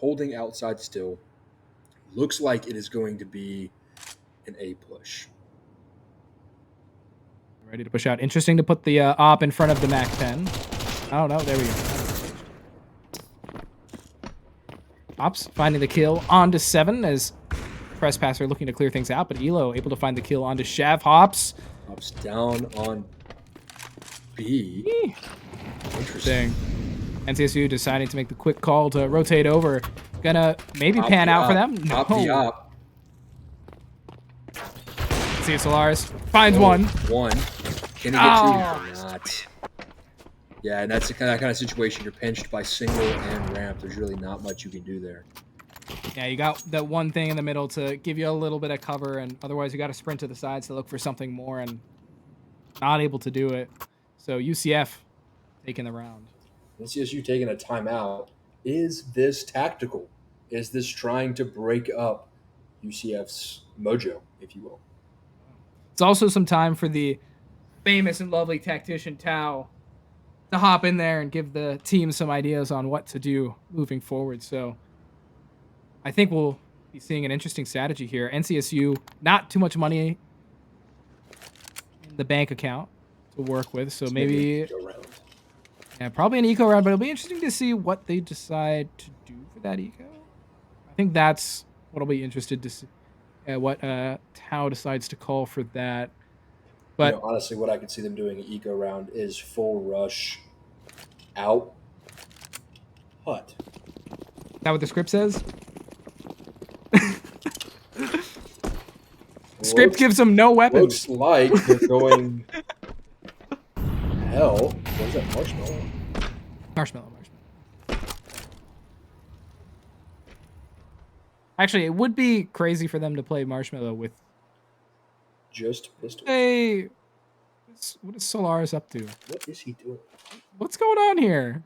holding outside still. Looks like it is going to be an A push. Ready to push out. Interesting to put the op in front of the Mac 10. Oh no, there we go. Ops finding the kill onto 7 as Trespasser looking to clear things out, but Elo able to find the kill onto Shav. Hops. Hops down on B. Interesting. NCSU deciding to make the quick call to rotate over. Gonna maybe pan out for them. No. Op the op. See Solaris finds one. One. Can he get two? Not. Yeah, and that's the kind of situation. You're pinched by single and ramp. There's really not much you can do there. Yeah, you got that one thing in the middle to give you a little bit of cover, and otherwise you got to sprint to the sides to look for something more, and not able to do it. So UCF taking the round. NCSU taking a timeout. Is this tactical? Is this trying to break up UCF's mojo, if you will? It's also some time for the famous and lovely tactician Tao to hop in there and give the team some ideas on what to do moving forward. So I think we'll be seeing an interesting strategy here. NCSU, not too much money in the bank account to work with, so maybe yeah, probably an eco round, but it'll be interesting to see what they decide to do for that eco. I think that's what I'll be interested to see, what Tao decides to call for that. But honestly, what I could see them doing an eco round is full rush out hut. Is that what the script says? Script gives them no weapons. Looks like they're going hell. What is that? Marshmallow? Marshmallow. Actually, it would be crazy for them to play Marshmallow with just pistol. Hey, what is Solaris up to? What is he doing? What's going on here?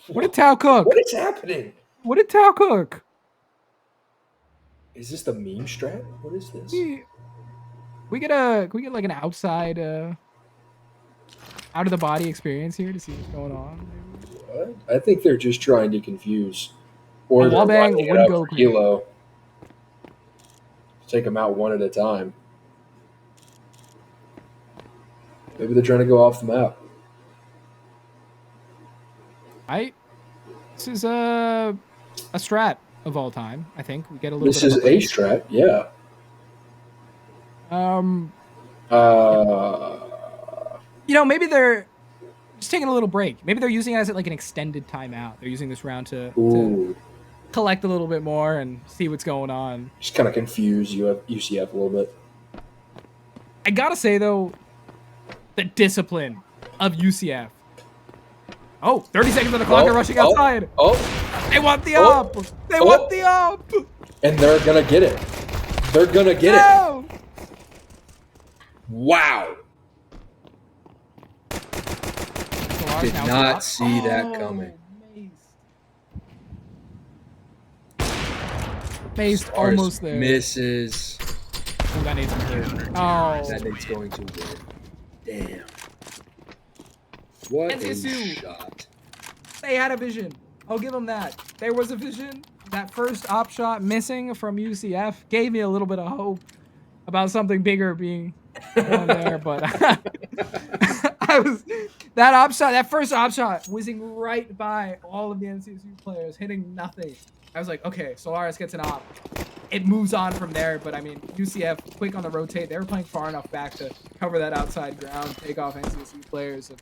What did Tao cook? What is happening? What did Tao cook? Is this the meme strat? What is this? We get like an outside out of the body experience here to see what's going on. What? I think they're just trying to confuse. Or wall bang would go Kilo. Take them out one at a time. Maybe they're trying to go off the map. This is a strat of all time. I think we get a little. This is a strat, yeah. Maybe they're just taking a little break. Maybe they're using it as like an extended timeout. They're using this round to collect a little bit more and see what's going on. Just kind of confuse UCF a little bit. I gotta say though, the discipline of UCF. Oh, 30 seconds on the clock. They're rushing outside. They want the up. They want the up. And they're gonna get it. They're gonna get it. Wow. Did not see that coming. Maced almost there. Misses. Oh, that nade's going to hurt. Oh. That nade's going to win. Damn. What NCSU. a shot. They had a vision. I'll give them that. There was a vision. That first op shot missing from UCF gave me a little bit of hope about something bigger being on there, but that first op shot whizzing right by all of the NCSU players, hitting nothing. I was like, okay, Solaris gets an op. It moves on from there, but I mean, UCF quick on the rotate. They were playing far enough back to cover that outside ground, take off NCSU players, and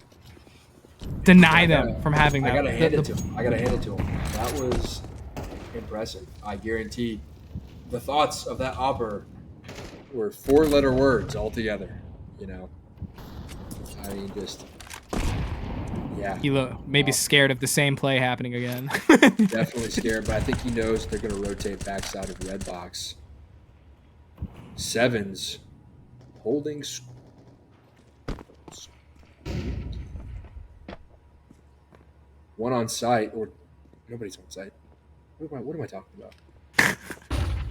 deny them from having that. I gotta hand it to him. That was impressive. I guarantee the thoughts of that opper were 4-letter words altogether. I mean, just yeah. He maybe scared of the same play happening again. Definitely scared, but I think he knows they're going to rotate backside of red box. Sevens holding. one on site, or nobody's on site. What am I talking about?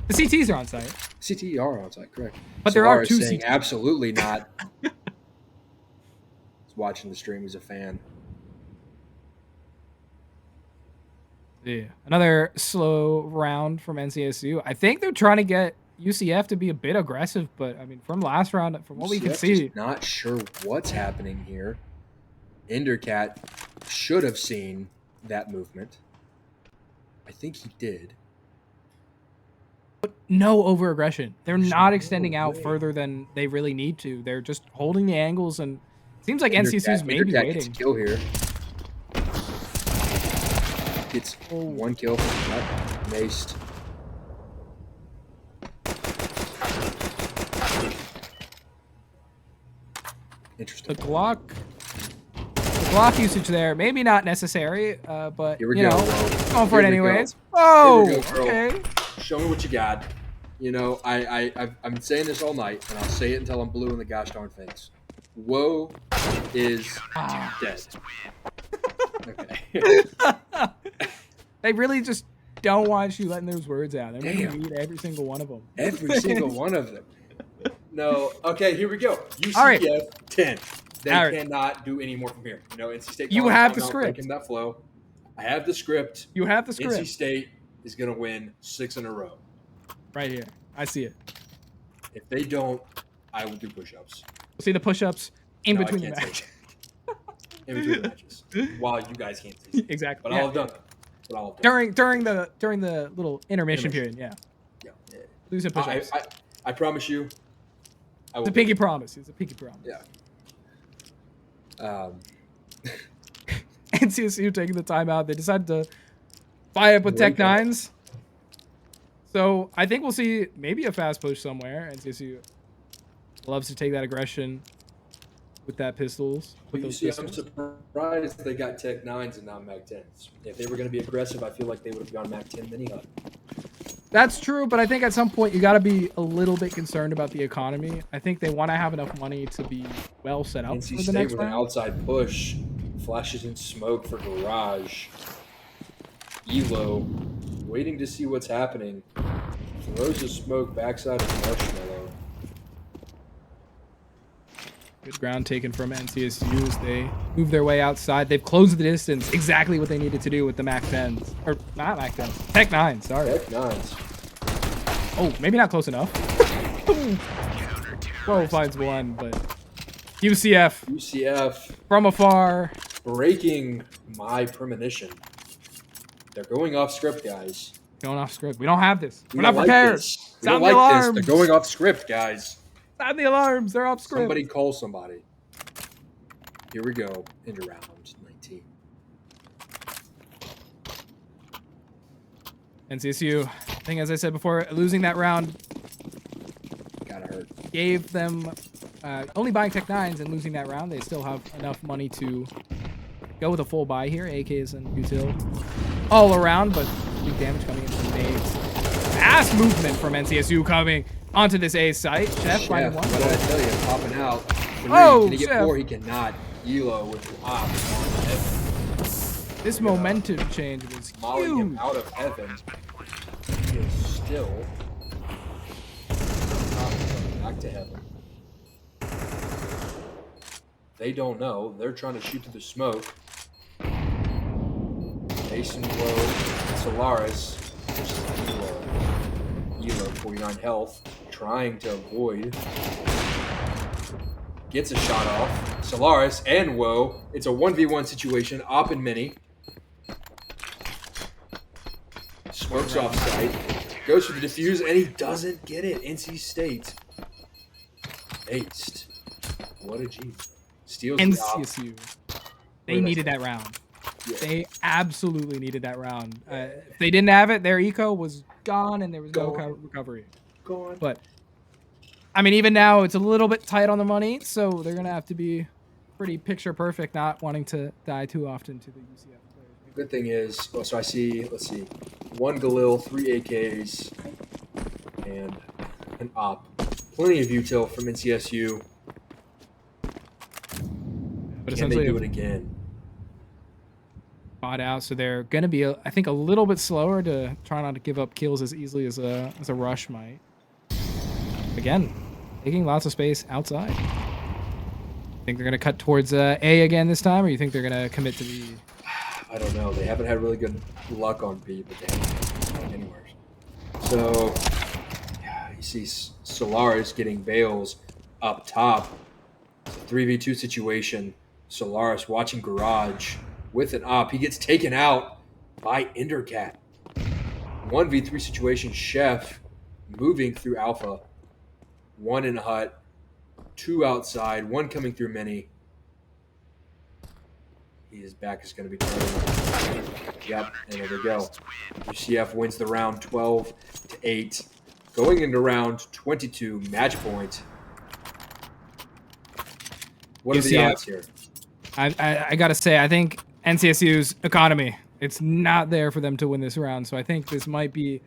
The CTs are on site. CT are on site, correct. But there are Solar is 2 saying CTs. absolutely not. He's watching the stream. He's a fan. Yeah. Another slow round from NCSU. I think they're trying to get UCF to be a bit aggressive, but I mean, from last round, from what we can see, just not sure what's happening here. Endercat should have seen that movement. I think he did. no over aggression. They're There's not no extending out way. further than they really need to. They're just holding the angles, and it seems like NCSU is maybe Endercat waiting. gets a kill here. Gets one kill from that. Maced. Interesting. The Glock usage there, maybe not necessary, but Here we you go, know, bro. going for Here it we go. anyways. Oh, Here we go, bro. okay. Show me what you got. You know, I'm saying this all night, and I'll say it until I'm blue in the gosh darn face. Woe is dead. Okay. They really just don't want you letting those words out. They're Damn. going to read every single one of them. Every single one of them. No. Okay, here we go. UCF All right. 10. They All right. cannot do any more from here. You know, NC State. You have the script. Breaking that flow. I have the script. You have the NC script State is going to win 6 in a row. right here. I see it. If they don't, I will do push-ups. We'll see the push-ups in No, I between the can't match. In between the matches, while you guys can't see. Exactly. But yeah. I'll have done that. But I'll have done During the little intermission period, yeah. Yeah. Lose a push-ups. I promise you. I will It's a pinky promise. It's a pinky promise. Yeah. NCSU taking the timeout. They decided to buy up with Tech Nines. So I think we'll see maybe a fast push somewhere. NCSU loves to take that aggression with that pistols. With those I'm surprised they got Tech 9s and not Mac 10s. If they were going to be aggressive, I feel like they would have gone Mac 10 mini hut. That's true, but I think at some point you got to be a little bit concerned about the economy. I think they want to have enough money to be well set up NC for the State next with an round. outside push, flashes in smoke for Garage. Elo, waiting to see what's happening, throws a smoke backside of Marshmallow. Good ground taken from NCSU as they move their way outside. They've closed the distance, exactly what they needed to do with the Mac 10s. Or not Mac 10s, Tech 9s, sorry. Tech 9s. Oh, maybe not close enough. Whoa, finds one, but UCF from afar. Breaking my premonition. They're going off script, guys. Going off script. We don't have this. We're don't not prepared. Like this. We Sound don't the like alarms. this. They're going off script, guys. Sound the alarms. They're off script. Somebody call somebody. Here we go into round 19. NCSU, I think as I said before, losing that round Gotta hurt. gave them only buying Tech 9s and losing that round. They still have enough money to go with a full buy here. AKs and util all around, but big damage coming in from nades. Fast movement from NCSU coming onto this A site. Chef finding one. What did I tell you? Popping out. 3. Oh, Can he get Chef. 4? He cannot. Elo with the op. This momentum change was Molly him huge. out of heaven. He is still back to heaven. They don't know. They're trying to shoot through the smoke. Mason Low, Solaris, Elo, 49 health, trying to avoid. Gets a shot off. Solaris and Woe. It's a 1v1 situation. Op and Mini. Smokes off site. Goes for the defuse, and he doesn't get it. NC State. Aced. What a G. Steals the op. NCSU. They needed that round. Yeah. They absolutely needed that round. If they didn't have it, their eco was gone and there was no recovery. Go on. But, I mean, even now, it's a little bit tight on the money, so they're going to have to be pretty picture perfect, not wanting to die too often to the UCF players. Good thing is, so I see, let's see, 1 Galil, 3 AKs, and an op. Plenty of util from NCSU. But Can they essentially, do it again? bought out, so they're going to be, I think, a little bit slower to try not to give up kills as easily as a rush might. Again, taking lots of space outside. Think they're going to cut towards A again this time, or you think they're going to commit to B? I don't know. They haven't had really good luck on B, but they haven't gone anywhere. So you see Solaris getting Bales up top. It's a 3v2 situation. Solaris watching Garage with an op. He gets taken out by Endercat. 1v3 situation. Chef moving through Alpha. One in hut. Two outside. One coming through mini. His back is going to be turned. Yep, and there we go. UCF wins the round 12-8. Going into round 22, match point. What are the odds here? I got to say, I think NCSU's economy, it's not there for them to win this round. So I think this might be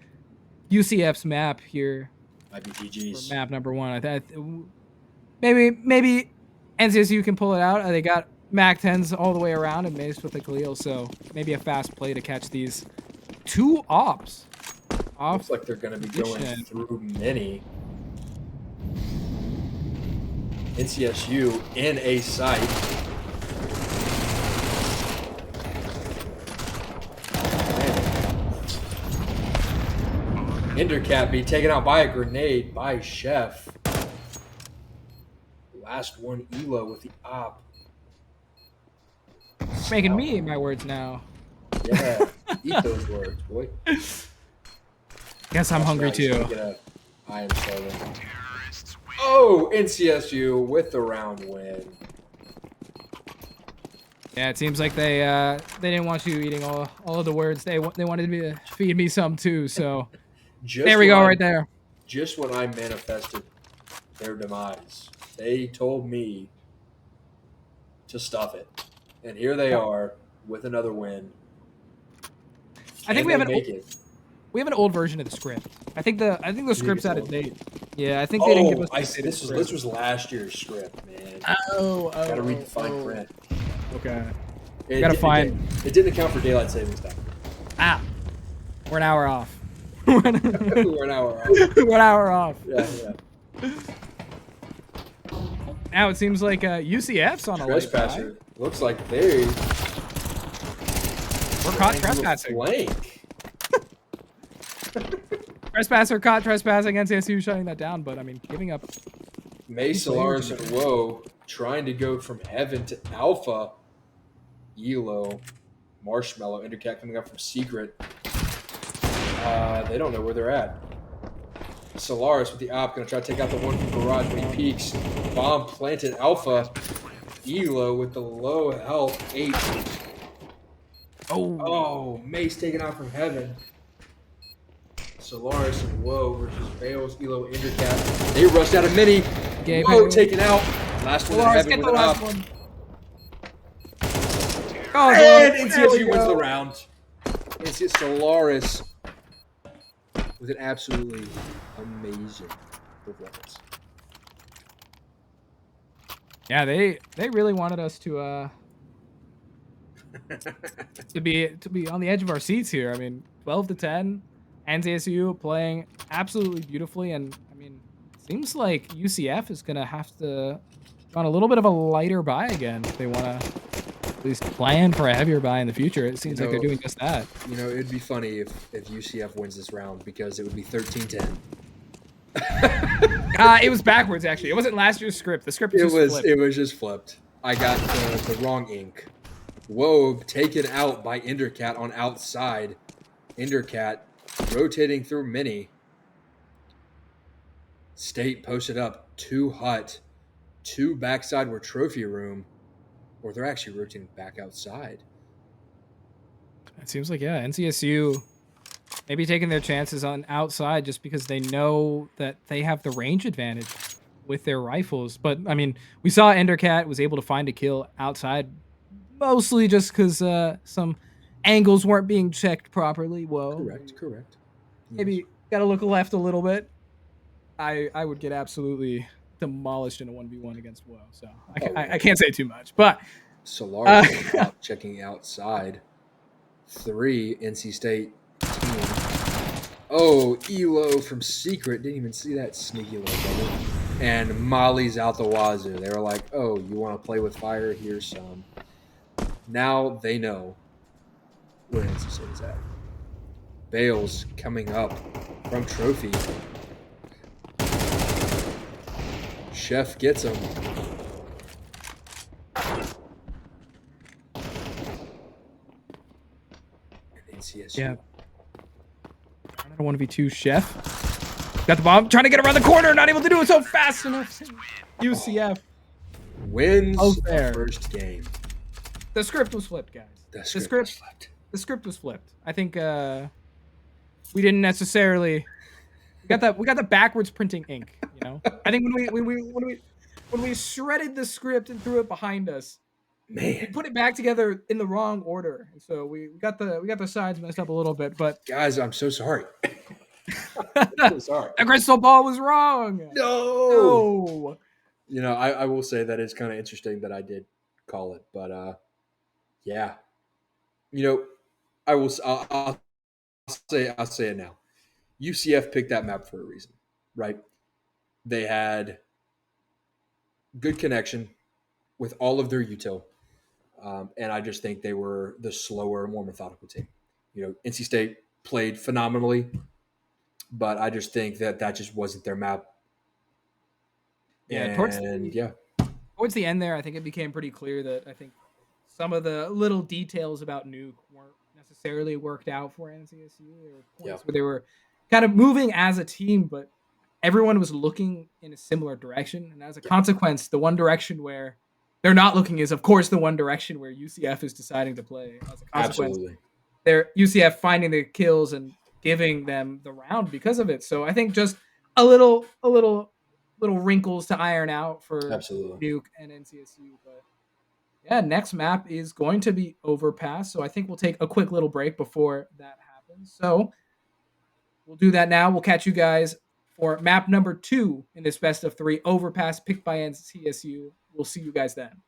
UCF's map here. Might be GG's. For map number one. Maybe NCSU can pull it out. They got Mac 10s all the way around and Mace with the Khalil, so maybe a fast play to catch these two ops. Looks like they're going to be going through many. NCSU in a site. Endercat be taken out by a grenade by Chef. Last one, Elo with the op. Making me eat my words now. Yeah, eat those words, boy. Guess I'm hungry too. I am starving. Oh, NCSU with the round win. Yeah, it seems like they didn't want you eating all of the words. They wanted me to feed me some too. So there we go, right there. Just when I manifested their demise, they told me to stuff it, and here they are with another win. I think we have an old version of the script. I think the script's out of date. Yeah, I think they didn't give us. This was last year's script, man. Gotta read the fine print. Okay. It didn't account for daylight savings time. We're an hour off. We're an hour off. We're an hour off. Yeah. Now it seems like UCF's on a late Trespasser. Looks like we're caught trespassing. Blank. Trespasser caught trespassing. NCSU shutting that down, but I mean, giving up. May, Solaris, and Woe trying to go from Heaven to Alpha. Elo, Marshmallow, Endercat coming up from Secret. They don't know where they're at. Solaris with the op, going to try to take out the one from Garage when he peeks. Bomb planted Alpha. Elo with the low health 8. Oh, Mace taken out from Heaven. Solaris and Woe versus Bales, Elo, Endercat. They rushed out of mini. Woe taken out. Last one in Heaven with an op. And NCSU wins the round. NCSU Solaris with an absolutely amazing performance. Yeah, they really wanted us to be on the edge of our seats here. I mean, 12-10, NCSU playing absolutely beautifully, and I mean, seems like UCF is gonna have to go on a little bit of a lighter buy again if they want to at least plan for a heavier buy in the future. It seems like they're doing just that. You know, it'd be funny if UCF wins this round because it would be 13-10. It was backwards, actually. It wasn't last year's script. The script was flipped. It was just flipped. I got the wrong ink. Whoa, taken out by Endercat on outside. Endercat rotating through mini. State posted up 2 hut, 2 backside were trophy room, or they're actually rotating back outside. It seems like, yeah, NCSU maybe taking their chances on outside just because they know that they have the range advantage with their rifles. But, I mean, we saw Endercat was able to find a kill outside mostly just because some angles weren't being checked properly. Whoa. Correct. Maybe got to look left a little bit. I would get absolutely demolished in a 1v1 against Woe. So I can't say too much. But Solaris checking outside. 3 NC State team. Oh, Elo from Secret. Didn't even see that sneaky little brother. And Molly's out the wazoo. They were like, oh, you want to play with fire? Here's some. Now they know where NC State is at. Bales coming up from Trophy. Chef gets him. And NCSU. Yeah. I don't want to be too Chef. Got the bomb, trying to get around the corner, not able to do it so fast enough. UCF Wins Oh, fair. first game. The script was flipped, guys. The script was flipped. The script was flipped. I think we didn't necessarily we got the backwards printing ink, you know. I think when we shredded the script and threw it behind us, we Man, put it back together in the wrong order. And so we got the sides messed up a little bit, but guys, I'm so sorry. the Sorry. crystal ball was wrong. No. No. You know, I will say that it's kind of interesting that I did call it, but yeah. You know, I'll say it now. UCF picked that map for a reason, right? They had good connection with all of their util, and I just think they were the slower, more methodical team. You know, NC State played phenomenally, but I just think that just wasn't their map. Yeah, And yeah, towards the end there, I think it became pretty clear that I think some of the little details about Nuke weren't necessarily worked out for NCSU. There were yeah, points where they were kind of moving as a team, but everyone was looking in a similar direction. And as a yeah, consequence, the one direction where they're not looking is, of course, the one direction where UCF is deciding to play. As a consequence, absolutely, they're UCF finding the kills and giving them the round because of it. So I think just a little wrinkles to iron out for absolutely. Nuke and NCSU. But yeah, next map is going to be Overpass. So I think we'll take a quick little break before that happens. So we'll do that now. We'll catch you guys for map number 2 in this best of 3 Overpass picked by NCSU. We'll see you guys then.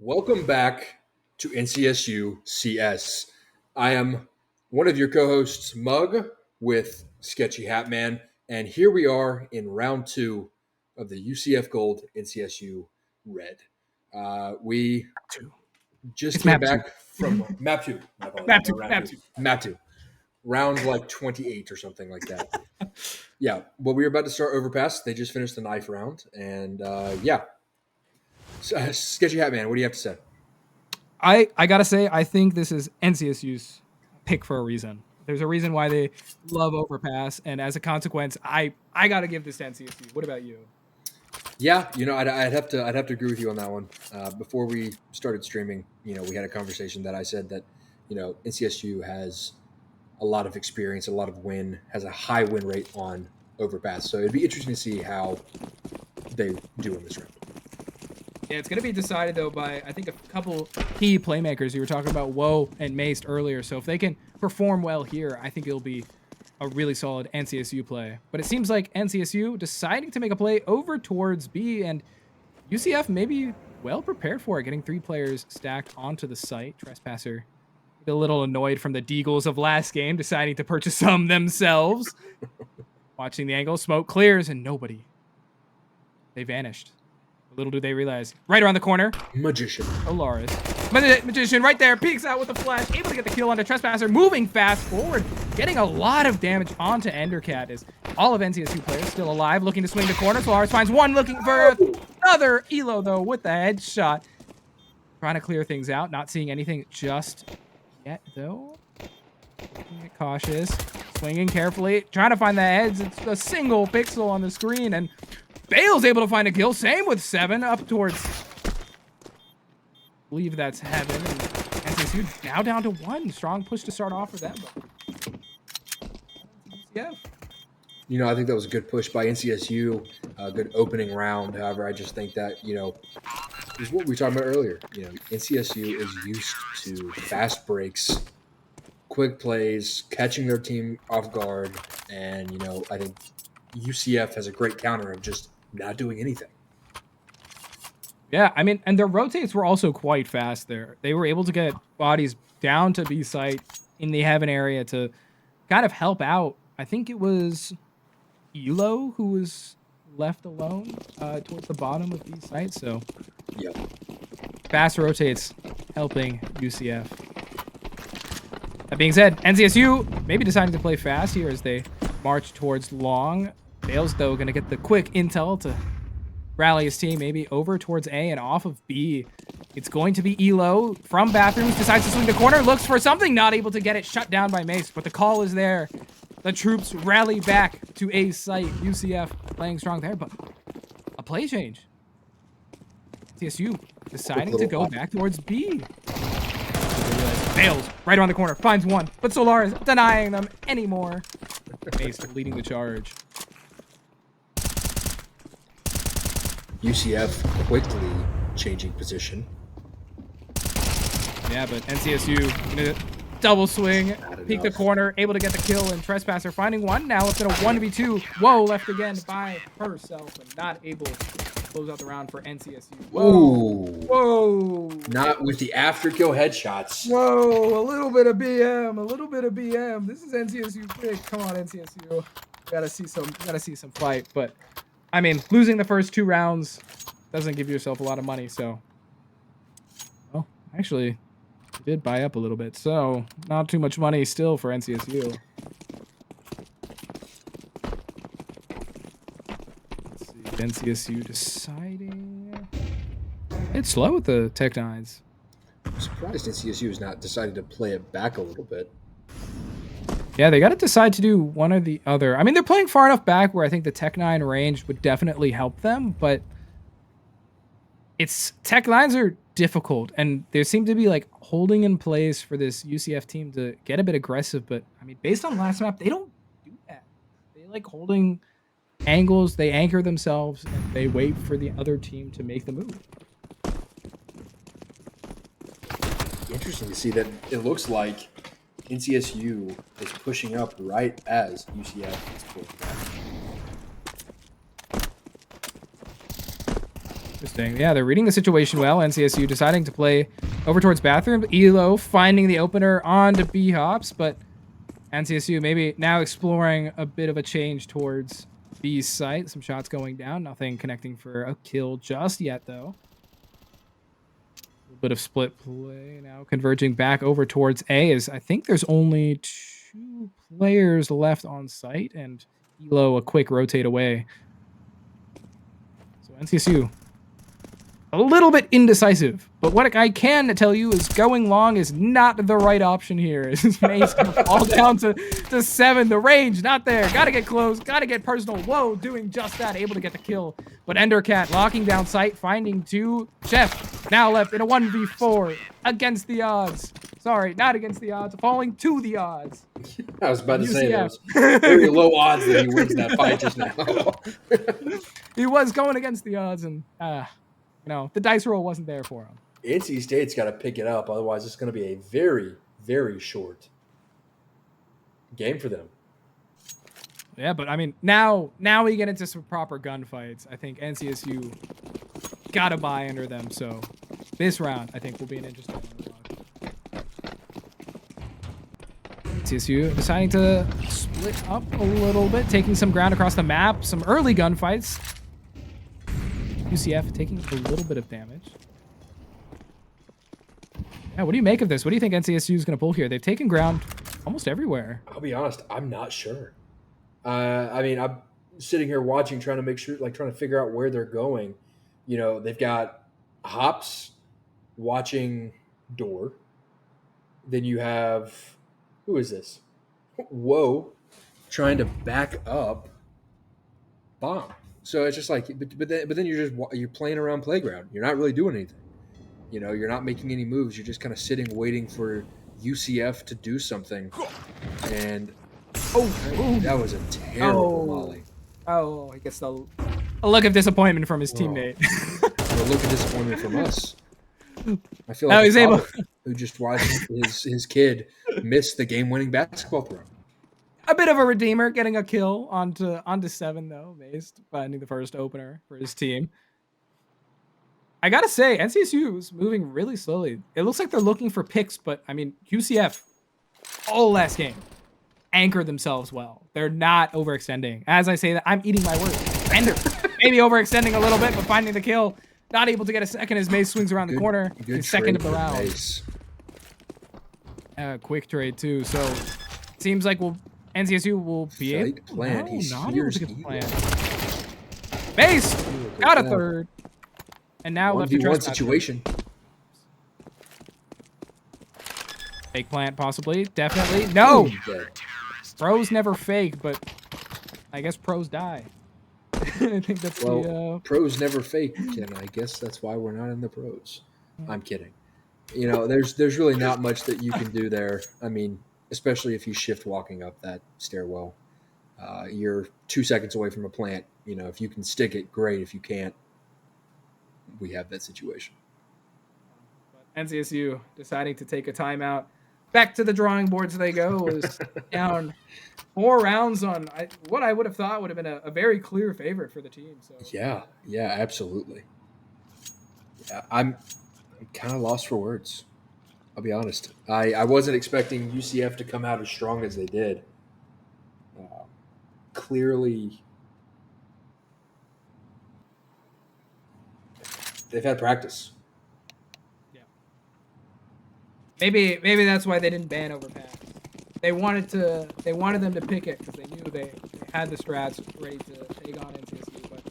Welcome back to NCSU CS. I am one of your co-hosts, Mug, with Sketchy Hat Man, and here we are in round 2 of the UCF Gold NCSU Red. We just It's came map 2. back from map 2. My apologies, Map no, 2. round Map 2. 2. Map 2. Round like 28 or something like that. Yeah, well, we were about to start Overpass. They just finished the knife round, and Sketchy Hat Man, what do you have to say? I gotta say, I think this is NCSU's pick for a reason. There's a reason why they love Overpass, and as a consequence, I gotta give this to NCSU. What about you? Yeah, I'd have to agree with you on that one. Before we started streaming, we had a conversation that I said that, NCSU has a lot of experience, a lot of has a high win rate on Overpass. So it'd be interesting to see how they do in this round. Yeah, it's gonna be decided though by I think a couple key playmakers. You were talking about Woe and Maced earlier, so if they can perform well here, I think it'll be a really solid NCSU play. But it seems like NCSU deciding to make a play over towards B, and UCF maybe well prepared for it, getting 3 players stacked onto the site. Trespasser a little annoyed from the Deagles of last game, deciding to purchase some themselves. Watching the angle, smoke clears, and nobody. They vanished. Little do they realize, right around the corner, Magician. Olaris. Magician right there, peeks out with the flash, able to get the kill onto Trespasser, moving fast forward, getting a lot of damage onto Endercat as all of NCSU players still alive, looking to swing the corner. Olaris finds one, looking for another Elo, though, with the headshot. Trying to clear things out, not seeing anything just yet, though. Looking cautious, swinging carefully, trying to find the heads. It's a single pixel on the screen, and Bale's able to find a kill. Same with 7 up towards. I believe that's Heaven. And NCSU now down to 1. Strong push to start off for them. Yeah. I think that was a good push by NCSU, a good opening round. However, I just think that, is what we were talking about earlier. NCSU is used to fast breaks, quick plays, catching their team off guard, and I think UCF has a great counter of just not doing anything. Yeah, I mean, and their rotates were also quite fast there. They were able to get bodies down to B site in the Heaven area to kind of help out. I think it was Elo who was left alone towards the bottom of B site. So, yep. Fast rotates helping UCF. That being said, NCSU maybe deciding to play fast here as they march towards long. Bale's, though, going to get the quick intel to rally his team maybe over towards A and off of B. It's going to be Elo from Bathrooms, decides to swing the corner, looks for something, not able to get it, shut down by Mace, but the call is there. The troops rally back to A's site. UCF playing strong there, but a play change. TSU deciding to go back towards B. Fails right around the corner, finds one, but Solar is denying them anymore. Mace leading the charge. UCF quickly changing position. Yeah, but NCSU gonna double swing, peek the corner, able to get the kill, and Trespasser finding one. Now it's in a 1v2. Whoa, left again by herself and not able to close out the round for NCSU. Whoa. Ooh. Whoa. Not with the after kill headshots. Whoa, a little bit of BM, a little bit of BM. This is NCSU pick. Come on, NCSU. Gotta see some fight, but I mean, losing the first 2 rounds doesn't give yourself a lot of money, so. Well, actually, you did buy up a little bit, so not too much money still for NCSU. Let's see, NCSU deciding. It's slow with the Tech 9s. I'm surprised NCSU has not decided to play it back a little bit. Yeah, they got to decide to do one or the other. I mean, they're playing far enough back where I think the Tech 9 range would definitely help them, but Tech 9s are difficult, and they seem to be like holding in place for this UCF team to get a bit aggressive, but I mean, based on last map, they don't do that. They like holding angles, they anchor themselves, and they wait for the other team to make the move. Interesting to see that it looks like NCSU is pushing up right as UCF is pulling back. Interesting. Yeah, they're reading the situation well. NCSU deciding to play over towards bathroom. Elo finding the opener onto B-Hops, but NCSU maybe now exploring a bit of a change towards B's site. Some shots going down. Nothing connecting for a kill just yet, though. A little bit of split play now converging back over towards A, as I think there's only 2 players left on site, and Elo a quick rotate away. So NCSU a little bit indecisive, but what I can tell you is going long is not the right option here. May's gonna fall down to 7. The range not there. Gotta get close. Gotta get personal. Whoa, doing just that. Able to get the kill, but Endercat locking down sight, finding 2. Chef now left in a 1v4 against the odds. Sorry, not against the odds. Falling to the odds. I was about to say UCF. there's very low odds that he wins that fight just now. He was going against the odds, and the dice roll wasn't there for him. NC State's got to pick it up, otherwise it's going to be a very, very short game for them. Yeah, but I mean, now we get into some proper gunfights. I think NCSU got to buy under them, so this round I think will be an interesting one to watch. NCSU deciding to split up a little bit, taking some ground across the map, some early gunfights. UCF taking a little bit of damage. Yeah, what do you make of this? What do you think NCSU is going to pull here? They've taken ground almost everywhere. I'll be honest, I'm not sure. I mean, I'm sitting here watching, trying to figure out where they're going. They've got Hops watching door. Then you have, who is this? Whoa, trying to back up Bomb. So it's just like, but then you're playing around playground. You're not really doing anything. You're not making any moves. You're just kind of sitting, waiting for UCF to do something. And that was a terrible volley. Oh, I guess a look of disappointment from his teammate. A look of disappointment from us. I feel like who just watched his kid miss the game-winning basketball throw. A bit of a redeemer, getting a kill onto 7 though, based finding the first opener for his team. I gotta say, NCSU is moving really slowly. It looks like they're looking for picks, but I mean, UCF all last game anchored themselves well. They're not overextending. As I say that, I'm eating my words. Ender maybe overextending a little bit, but finding the kill. Not able to get a second as Mace swings around the corner. His second of the round. Quick trade too. So it seems like NCSU will be able. Plan. No, not able to get the plan. Base got a third, and now left to one situation. Fake plant, possibly, definitely. No, pros never fake, but I guess pros die. I think that's pros never fake, and I guess that's why we're not in the pros. I'm kidding. There's really not much that you can do there. I mean, especially if you shift walking up that stairwell. You're 2 seconds away from a plant. If you can stick it, great. If you can't, we have that situation. But NCSU deciding to take a timeout. Back to the drawing boards they go. Was down 4 rounds on what I would have thought would have been a very clear favorite for the team. So yeah, absolutely. Yeah, I'm kind of lost for words. I'll be honest. I wasn't expecting UCF to come out as strong as they did. Clearly, they've had practice. Yeah. Maybe that's why they didn't ban overpass. They wanted them to pick it because they knew they had the strats ready to take on NCSU. But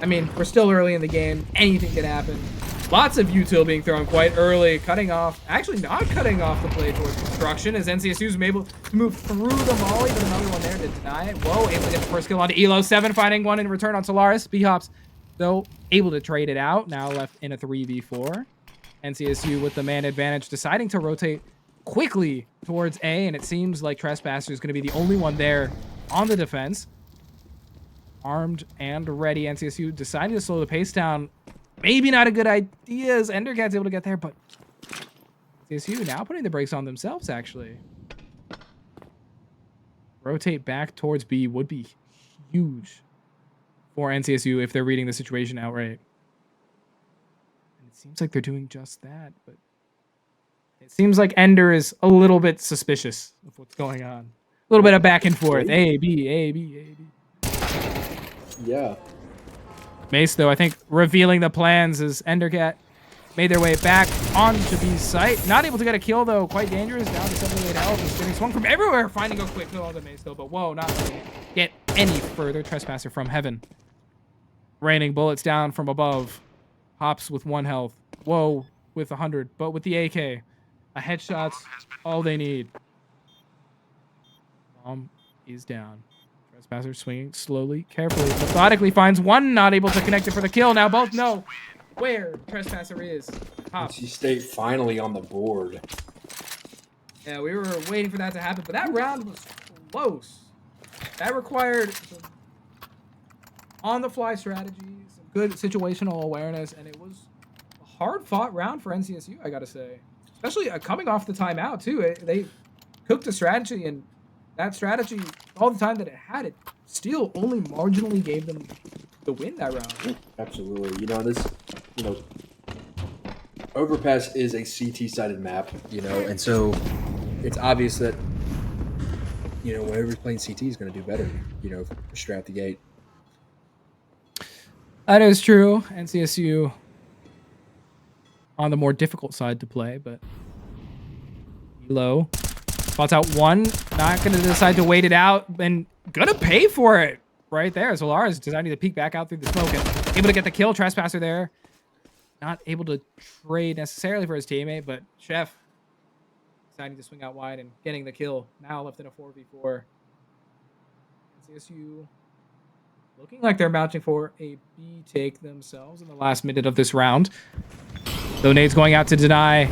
I mean, we're still early in the game. Anything could happen. Lots of util being thrown quite early, actually not cutting off the play towards construction as NCSU's able to move through the volley, but another one there to deny it. Whoa, able to get the first kill onto Elo. 7 finding one in return on Solaris. B-Hops, though, able to trade it out. Now left in a 3v4. NCSU with the man advantage, deciding to rotate quickly towards A, and it seems like Trespasser is going to be the only one there on the defense. Armed and ready. NCSU deciding to slow the pace down. Maybe not a good idea as Endercat's able to get there, but NCSU now putting the brakes on themselves, actually. Rotate back towards B would be huge for NCSU if they're reading the situation outright. seems like they're doing just that, but it seems like Ender is a little bit suspicious of what's going on. A little bit of back and forth. A, B, A, B, A, B. Yeah. Mace, though, I think revealing the plans as Endercat made their way back onto B's site. Not able to get a kill, though. Quite dangerous. Down to 78 health. Just getting swung from everywhere. Finding a quick kill on the Mace, though. But whoa, not letting it get any further. Trespasser from heaven. Raining bullets down from above. Hops with 1 health. Whoa, with 100. But with the AK, a headshot's all they need. Bomb is down. Trespasser swinging slowly, carefully, methodically finds one, not able to connect it for the kill. Now both know where Trespasser is. NC State finally on the board. Yeah, we were waiting for that to happen, but that round was close. That required some on-the-fly strategies, some good situational awareness, and it was a hard-fought round for NCSU, I gotta say. Especially coming off the timeout, too. They cooked a strategy, and that strategy, all the time that it had, it still only marginally gave them the win that round. Absolutely. Overpass is a CT-sided map, and so it's obvious that, whenever he's playing CT, he's going to do better, straight out the gate. That is true. NCSU on the more difficult side to play, but low. Spots out one, not going to decide to wait it out, and going to pay for it right there. Zolaris deciding to peek back out through the smoke and able to get the kill. Trespasser there. Not able to trade necessarily for his teammate, but Chef deciding to swing out wide and getting the kill. Now left in a 4v4. NCSU looking like they're mounting for a B take themselves in the last minute of this round. Though Nade's going out to deny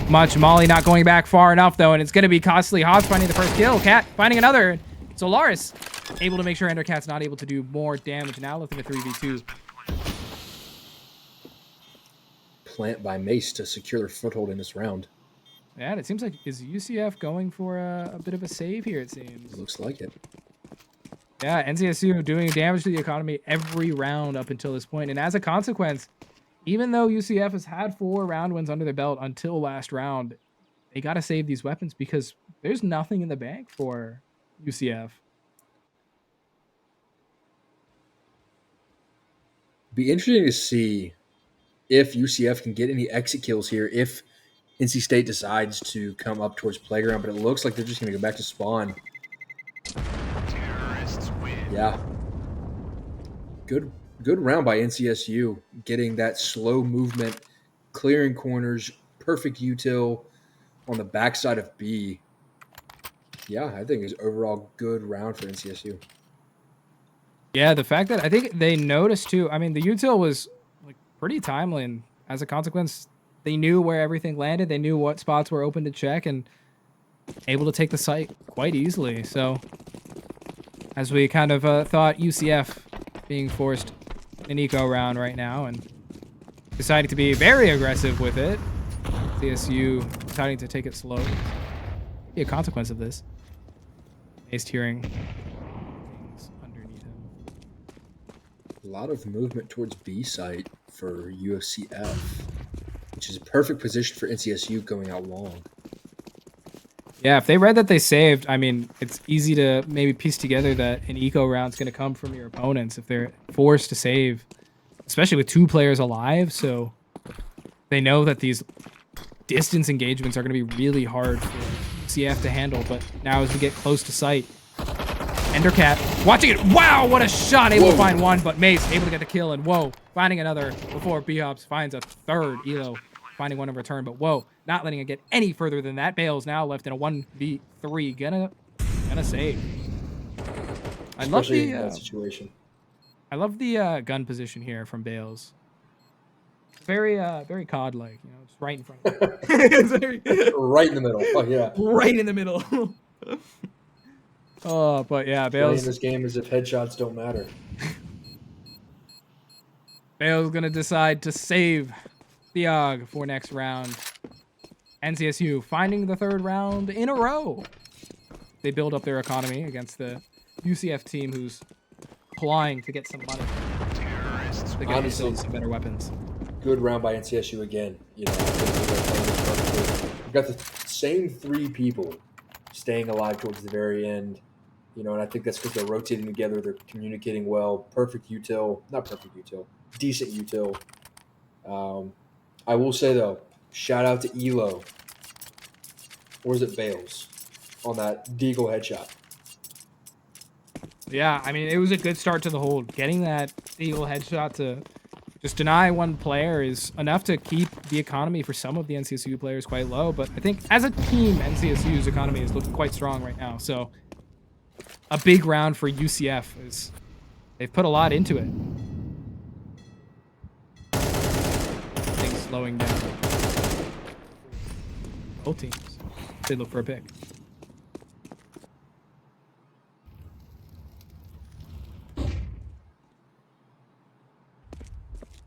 much. Molly not going back far enough, though, and it's going to be costly. Hobbs finding the first kill. Cat finding another. Solaris able to make sure Endercat's not able to do more damage. Now left in a 3v2. Plant by Mace to secure their foothold in this round. Yeah, and it seems like, is UCF going for a bit of a save here, it seems. Looks like it. Yeah, NCSU doing damage to the economy every round up until this point. And as a consequence, even though UCF has had 4 round wins under their belt until last round, they got to save these weapons because there's nothing in the bank for UCF. Be interesting to see if UCF can get any exit kills here, if NC State decides to come up towards Playground, but it looks like they're just going to go back to spawn. Yeah. Good round by NCSU, getting that slow movement, clearing corners, perfect util on the backside of B. Yeah, I think it's overall good round for NCSU. Yeah, the fact that I think they noticed too, I mean, the util was like pretty timely, and as a consequence, they knew where everything landed. They knew what spots were open to check and able to take the site quite easily. So as we kind of thought UCF being forced an eco round right now and deciding to be very aggressive with it, CSU deciding to take it slow. Be a consequence of this. Ace hearing things underneath him. A lot of movement towards B site for UCF, which is a perfect position for NCSU going out long. Yeah, if they read that they saved, I mean, it's easy to maybe piece together that an eco round's going to come from your opponents if they're forced to save, especially with 2 players alive. So they know that these distance engagements are going to be really hard for CF to handle. But now as we get close to sight, Endercat watching it. Wow, what a shot. Able to find one, but Mace able to get the kill. And whoa, finding another before B-Hops finds a third elo. Finding one in return, but whoa, not letting it get any further than that. Bale's now left in a 1v3. Gonna save. I love Especially the in that situation. I love the gun position here from Bales. Very COD-like, just right in front of him. It's very, right in the middle. Oh yeah. Right in the middle. Oh, but yeah, Bales. Playing this game as if headshots don't matter. Bale's gonna decide to save Theog for next round. NCSU finding the 3rd round in a row. They build up their economy against the UCF team who's clawing to get some money. They get themselves some better weapons. Good round by NCSU again. You know, I think they're playing this perfectly. We've got the same three people staying alive towards the very end. You know, and I think that's because they're rotating together. They're communicating well. Perfect util, not perfect util, decent util. Um, I will say though, shout out to Elo, or is it Bales, on that Deagle headshot. Yeah, I mean, it was a good start to the hold. Getting that Eagle headshot to just deny one player is enough to keep the economy for some of the NCSU players quite low. But I think as a team, NCSU's economy is looking quite strong right now. So a big round for UCF is they've put a lot into it. Things slowing down. Both teams. They look for a pick.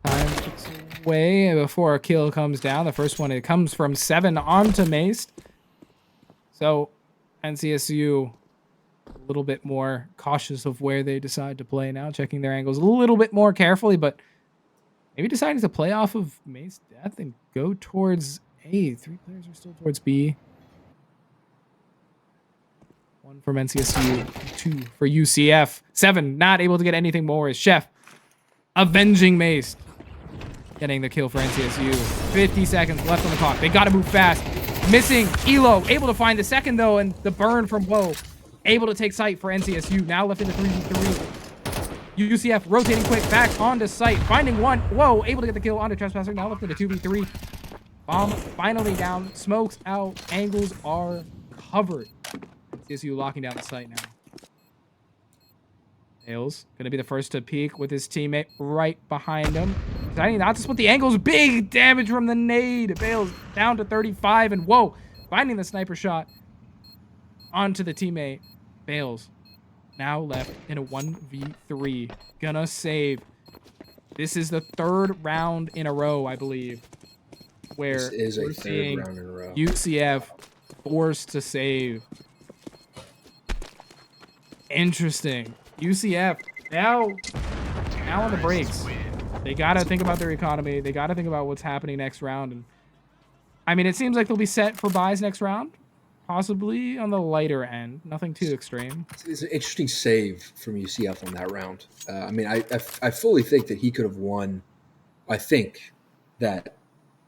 Time ticks away before a kill comes down. The first one, it comes from 7 onto Mace. So NCSU a little bit more cautious of where they decide to play now, checking their angles a little bit more carefully, but maybe deciding to play off of Mace death and go towards A. 3 players are still towards B. 1 from NCSU, 2 for UCF. 7 not able to get anything more as Chef avenging Mace. Getting the kill for NCSU. 50 seconds left on the clock. They got to move fast. Missing Elo. Able to find the second, though, and the burn from Woe. Able to take site for NCSU. Now left in the 3v3. UCF rotating quick back onto site. Finding one. Whoa. Able to get the kill onto Trespasser. Now left in the 2v3. Bomb finally down. Smokes out. Angles are covered. NCSU locking down the site now. Hales going to be the first to peek with his teammate right behind him. Deciding not to split the angles. Big damage from the nade. Bales down to 35. And whoa, finding the sniper shot onto the teammate. Bales now left in a 1v3. Gonna save. This is the 3rd round in a row, I believe, where This is a we're third seeing round in a row. UCF forced to save. Interesting. UCF now on the brakes. They gotta think about their economy. They gotta think about what's happening next round. And I mean, it seems like they'll be set for buys next round, possibly on the lighter end. Nothing too extreme. It's an interesting save from UCF on that round. I mean, I fully think that he could have won. I think that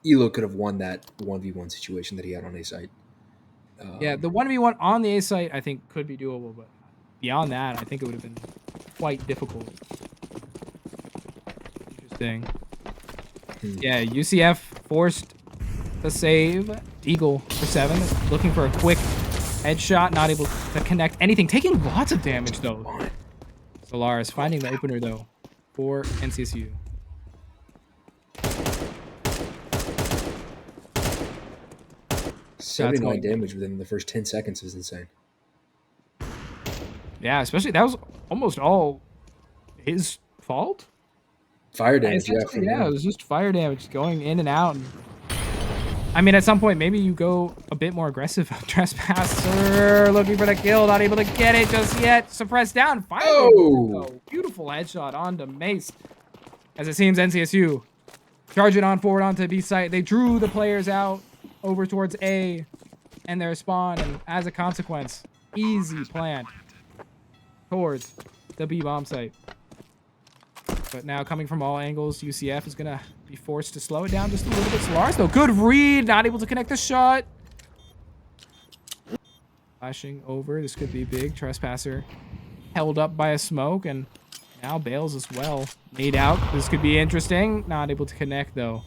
Elo could have won that 1v1 situation that he had on A site. Yeah, the 1v1 on the A site I think could be doable, but beyond that, I think it would have been quite difficult. Interesting. Yeah, UCF forced the save. Eagle for 7, looking for a quick headshot, not able to connect anything. Taking lots of damage, though. Solaris finding the opener, though, for NCSU. That's 79 damage within the first 10 seconds is insane. Yeah, especially that was almost all his fault. Fire damage, yeah. Yeah, it was just fire damage going in and out. And, I mean, at some point, maybe you go a bit more aggressive. Trespasser looking for the kill, not able to get it just yet. Suppressed down. Finally, oh, beautiful headshot onto Mace. As it seems, NCSU charging on forward onto B site. They drew the players out over towards A and their spawn, and as a consequence, easy plant towards the B bomb site. But now coming from all angles, UCF is going to be forced to slow it down just a little bit. Solaris, though, good read. Not able to connect the shot. Flashing over. This could be big. Trespasser held up by a smoke, and now Bales as well. Made out. This could be interesting. Not able to connect, though.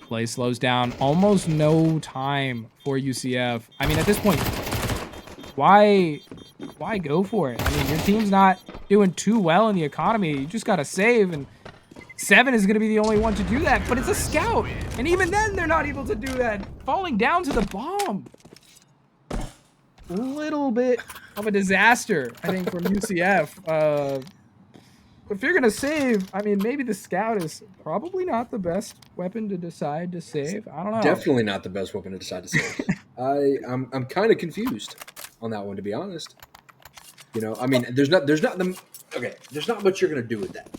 Play slows down. Almost no time for UCF. I mean, at this point, why go for it? I mean, your team's not doing too well in the economy. You just got to save, and 7 is going to be the only one to do that, but it's a scout. And even then, they're not able to do that. Falling down to the bomb. A little bit of a disaster, I think, from UCF. If you're going to save, I mean, maybe the scout is probably not the best weapon to decide to save. I don't know. Definitely not the best weapon to decide to save. I'm kind of confused on that one, to be honest. You know, I mean, there's not the okay, there's not much you're going to do with that.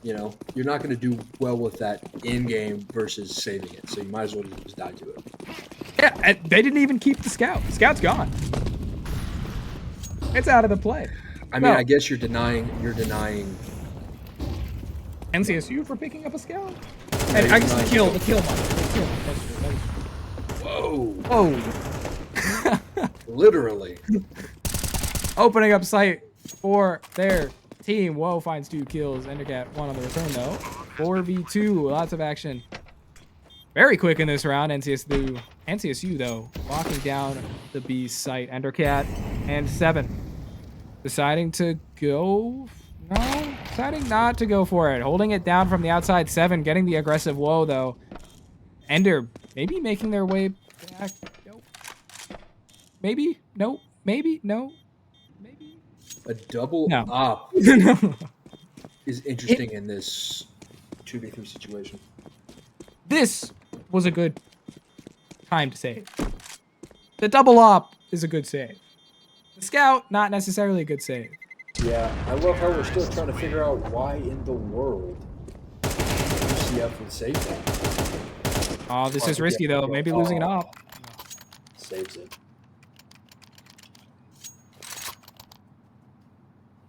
You know, you're not going to do well with that in game versus saving it. So you might as well just die to it. Yeah, they didn't even keep the scout. The scout's gone. It's out of the play. I mean, I guess you're denying NCSU for picking up a scout. And I guess the kill money. Whoa. Literally. Opening up sight for their team. Whoa, finds 2 kills. Endercat 1 on the return, though. 4v2. Lots of action. Very quick in this round. NCSU, though, locking down the B site. Endercat and 7. Deciding to go... No. Deciding not to go for it. Holding it down from the outside. 7 getting the aggressive whoa, though. Ender maybe making their way back. Nope. Maybe. Nope. Maybe. No. Maybe. A double op is interesting in this 2v3 situation. This was a good time to save. The double op is a good save. The scout, not necessarily a good save. Yeah, I love how we're still trying to figure out why in the world UCF would save that. Oh, this is risky, though. Maybe losing an op. Saves it.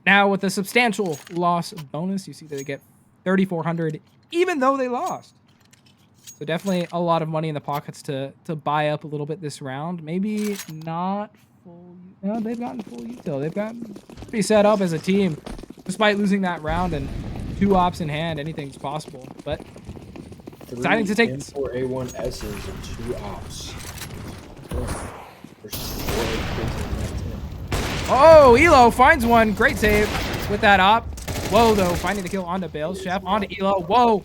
Now, with a substantial loss bonus, you see that they get 3,400, even though they lost. So definitely a lot of money in the pockets to buy up a little bit this round. Maybe not full. No, they've gotten full util. They've gotten pretty set up as a team. Despite losing that round and 2 ops in hand, anything's possible. But deciding to take 4 A1Ss and 2 ops. Oh, Elo finds one. Great save with that op. Whoa, though, finding the kill onto Bales. Chef onto Elo. Whoa.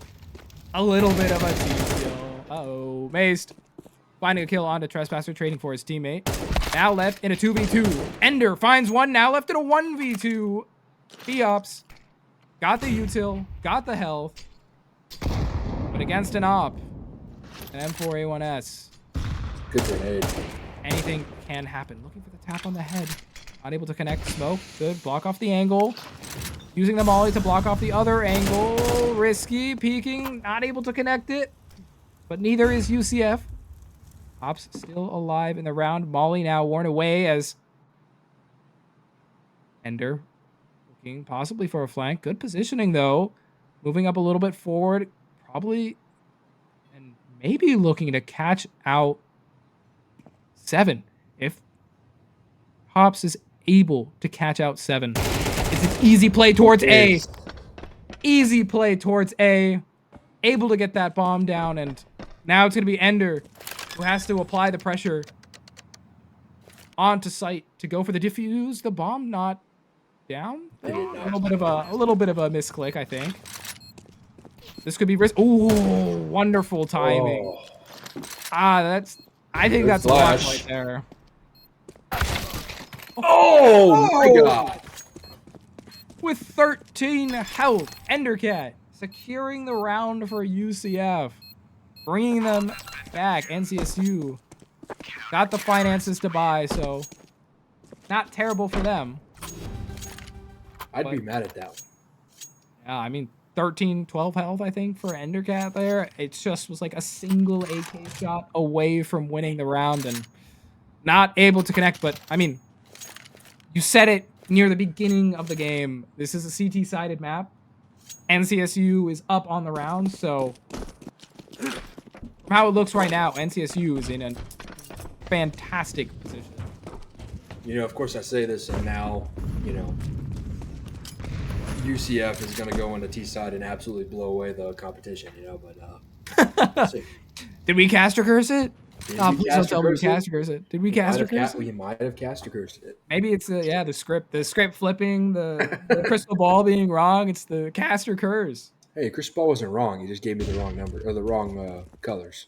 A little bit of a team kill. Uh-oh. Maced. Finding a kill onto Trespasser, trading for his teammate. Now left in a 2v2. Ender finds one. Now left in a 1v2. B-ops. Got the util. Got the health. But against an op. An M4A1S. Good grenade. Anything can happen. Looking for the tap on the head. Unable to connect. Smoke. Good. Block off the angle. Using the molly to block off the other angle. Risky. Peeking. Not able to connect it. But neither is UCF. Ops still alive in the round. Molly now worn away as Ender looking possibly for a flank. Good positioning, though. Moving up a little bit forward. Probably and maybe looking to catch out 7. If Hops is able to catch out 7. It's an easy play towards A. Easy play towards A. Able to get that bomb down, and now it's going to be Ender who has to apply the pressure onto site to go for the diffuse. The bomb not down. A little bit of a misclick, I think. This could be risk. Ooh, wonderful timing. I think that's a lot right there. Oh my god. With 13 health, Endercat securing the round for UCF. Bringing them back. NCSU got the finances to buy, so not terrible for them. I'd be mad at that one. Yeah, I mean, 13, 12 health, I think, for Endercat there. It just was like a single AK shot away from winning the round and not able to connect. But, I mean, you said it near the beginning of the game. This is a CT-sided map. NCSU is up on the round, so from how it looks right now, NCSU is in a fantastic position. You know, of course I say this, and now, you know, UCF is going to go into T-side and absolutely blow away the competition, you know, but let's see. Did we caster curse it? Did Oh, we please don't tell me we caster curse it. Did we caster curse it? We might have caster cursed it. Maybe it's the script flipping, the crystal ball being wrong. It's the caster curse. Hey, Chris Ball wasn't wrong. He just gave me the wrong number or the wrong colors.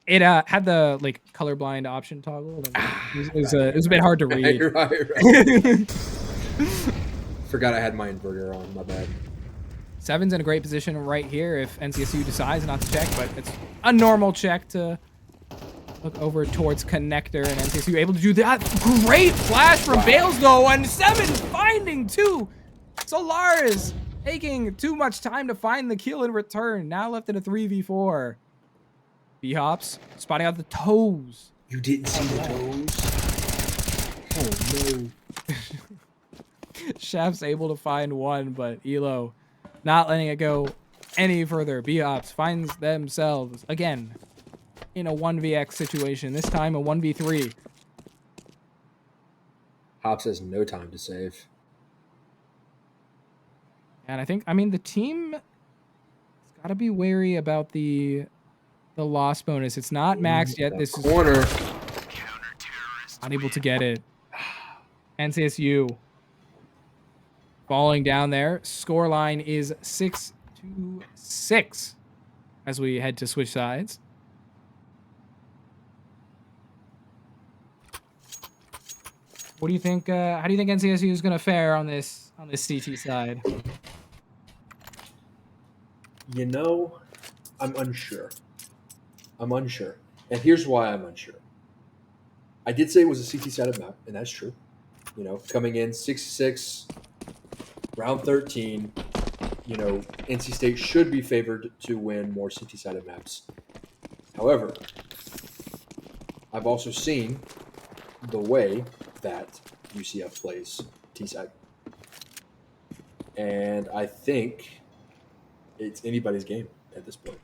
It had the like colorblind option toggle. It was a bit hard to read. Right. Forgot I had my inverter on. My bad. 7's in a great position right here if NCSU decides not to check, but it's a normal check to Look over towards connector, and NCSU able to do that. Great flash from Bales, though, and 7 finding 2. Solaris taking too much time to find the kill in return. Now left in a 3v4. B-Hops spotting out the toes. You didn't see the toes? Oh, no. Chef's able to find 1, but Elo not letting it go any further. B-Hops finds themselves, again, in a 1vx situation. This time a 1v3. Hops has no time to save. And I mean, the team has got to be wary about the loss bonus. It's not maxed yet. This corner. Is unable to get it. NCSU falling down there. Scoreline is 6-6 as we head to switch sides. What do you think? How do you think NCSU is going to fare on this CT side? You know, I'm unsure. And here's why I'm unsure. I did say it was a CT-sided map, and that's true. You know, coming in 6-6, round 13, you know, NC State should be favored to win more CT-sided maps. However, I've also seen the way that UCF plays T-side. And I think it's anybody's game at this point.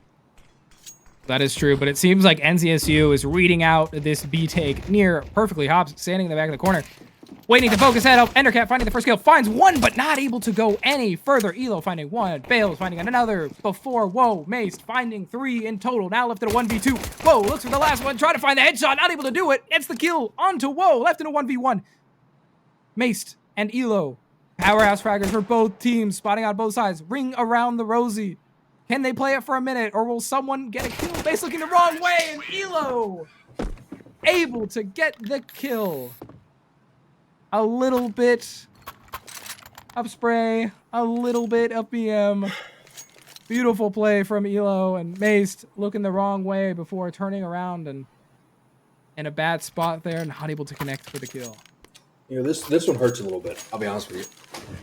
That is true, but it seems like NCSU is reading out this B take near perfectly. Hops standing in the back of the corner, waiting to focus head up. Endercat finding the first kill, finds 1, but not able to go any further. Elo finding 1, Bales finding another before. Whoa, Mace finding 3 in total. Now left in a 1v2. Whoa, looks for the last one, trying to find the headshot, not able to do it. Gets the kill onto Whoa, left in a 1v1. Mace and Elo, powerhouse fraggers for both teams, spotting out both sides. Ring around the rosy. Can they play it for a minute, or will someone get a kill? Base looking the wrong way, and Elo able to get the kill. A little bit of spray, a little bit of BM. Beautiful play from Elo, and Mace looking the wrong way before turning around and in a bad spot there, and not able to connect for the kill. You know, this one hurts a little bit, I'll be honest with you.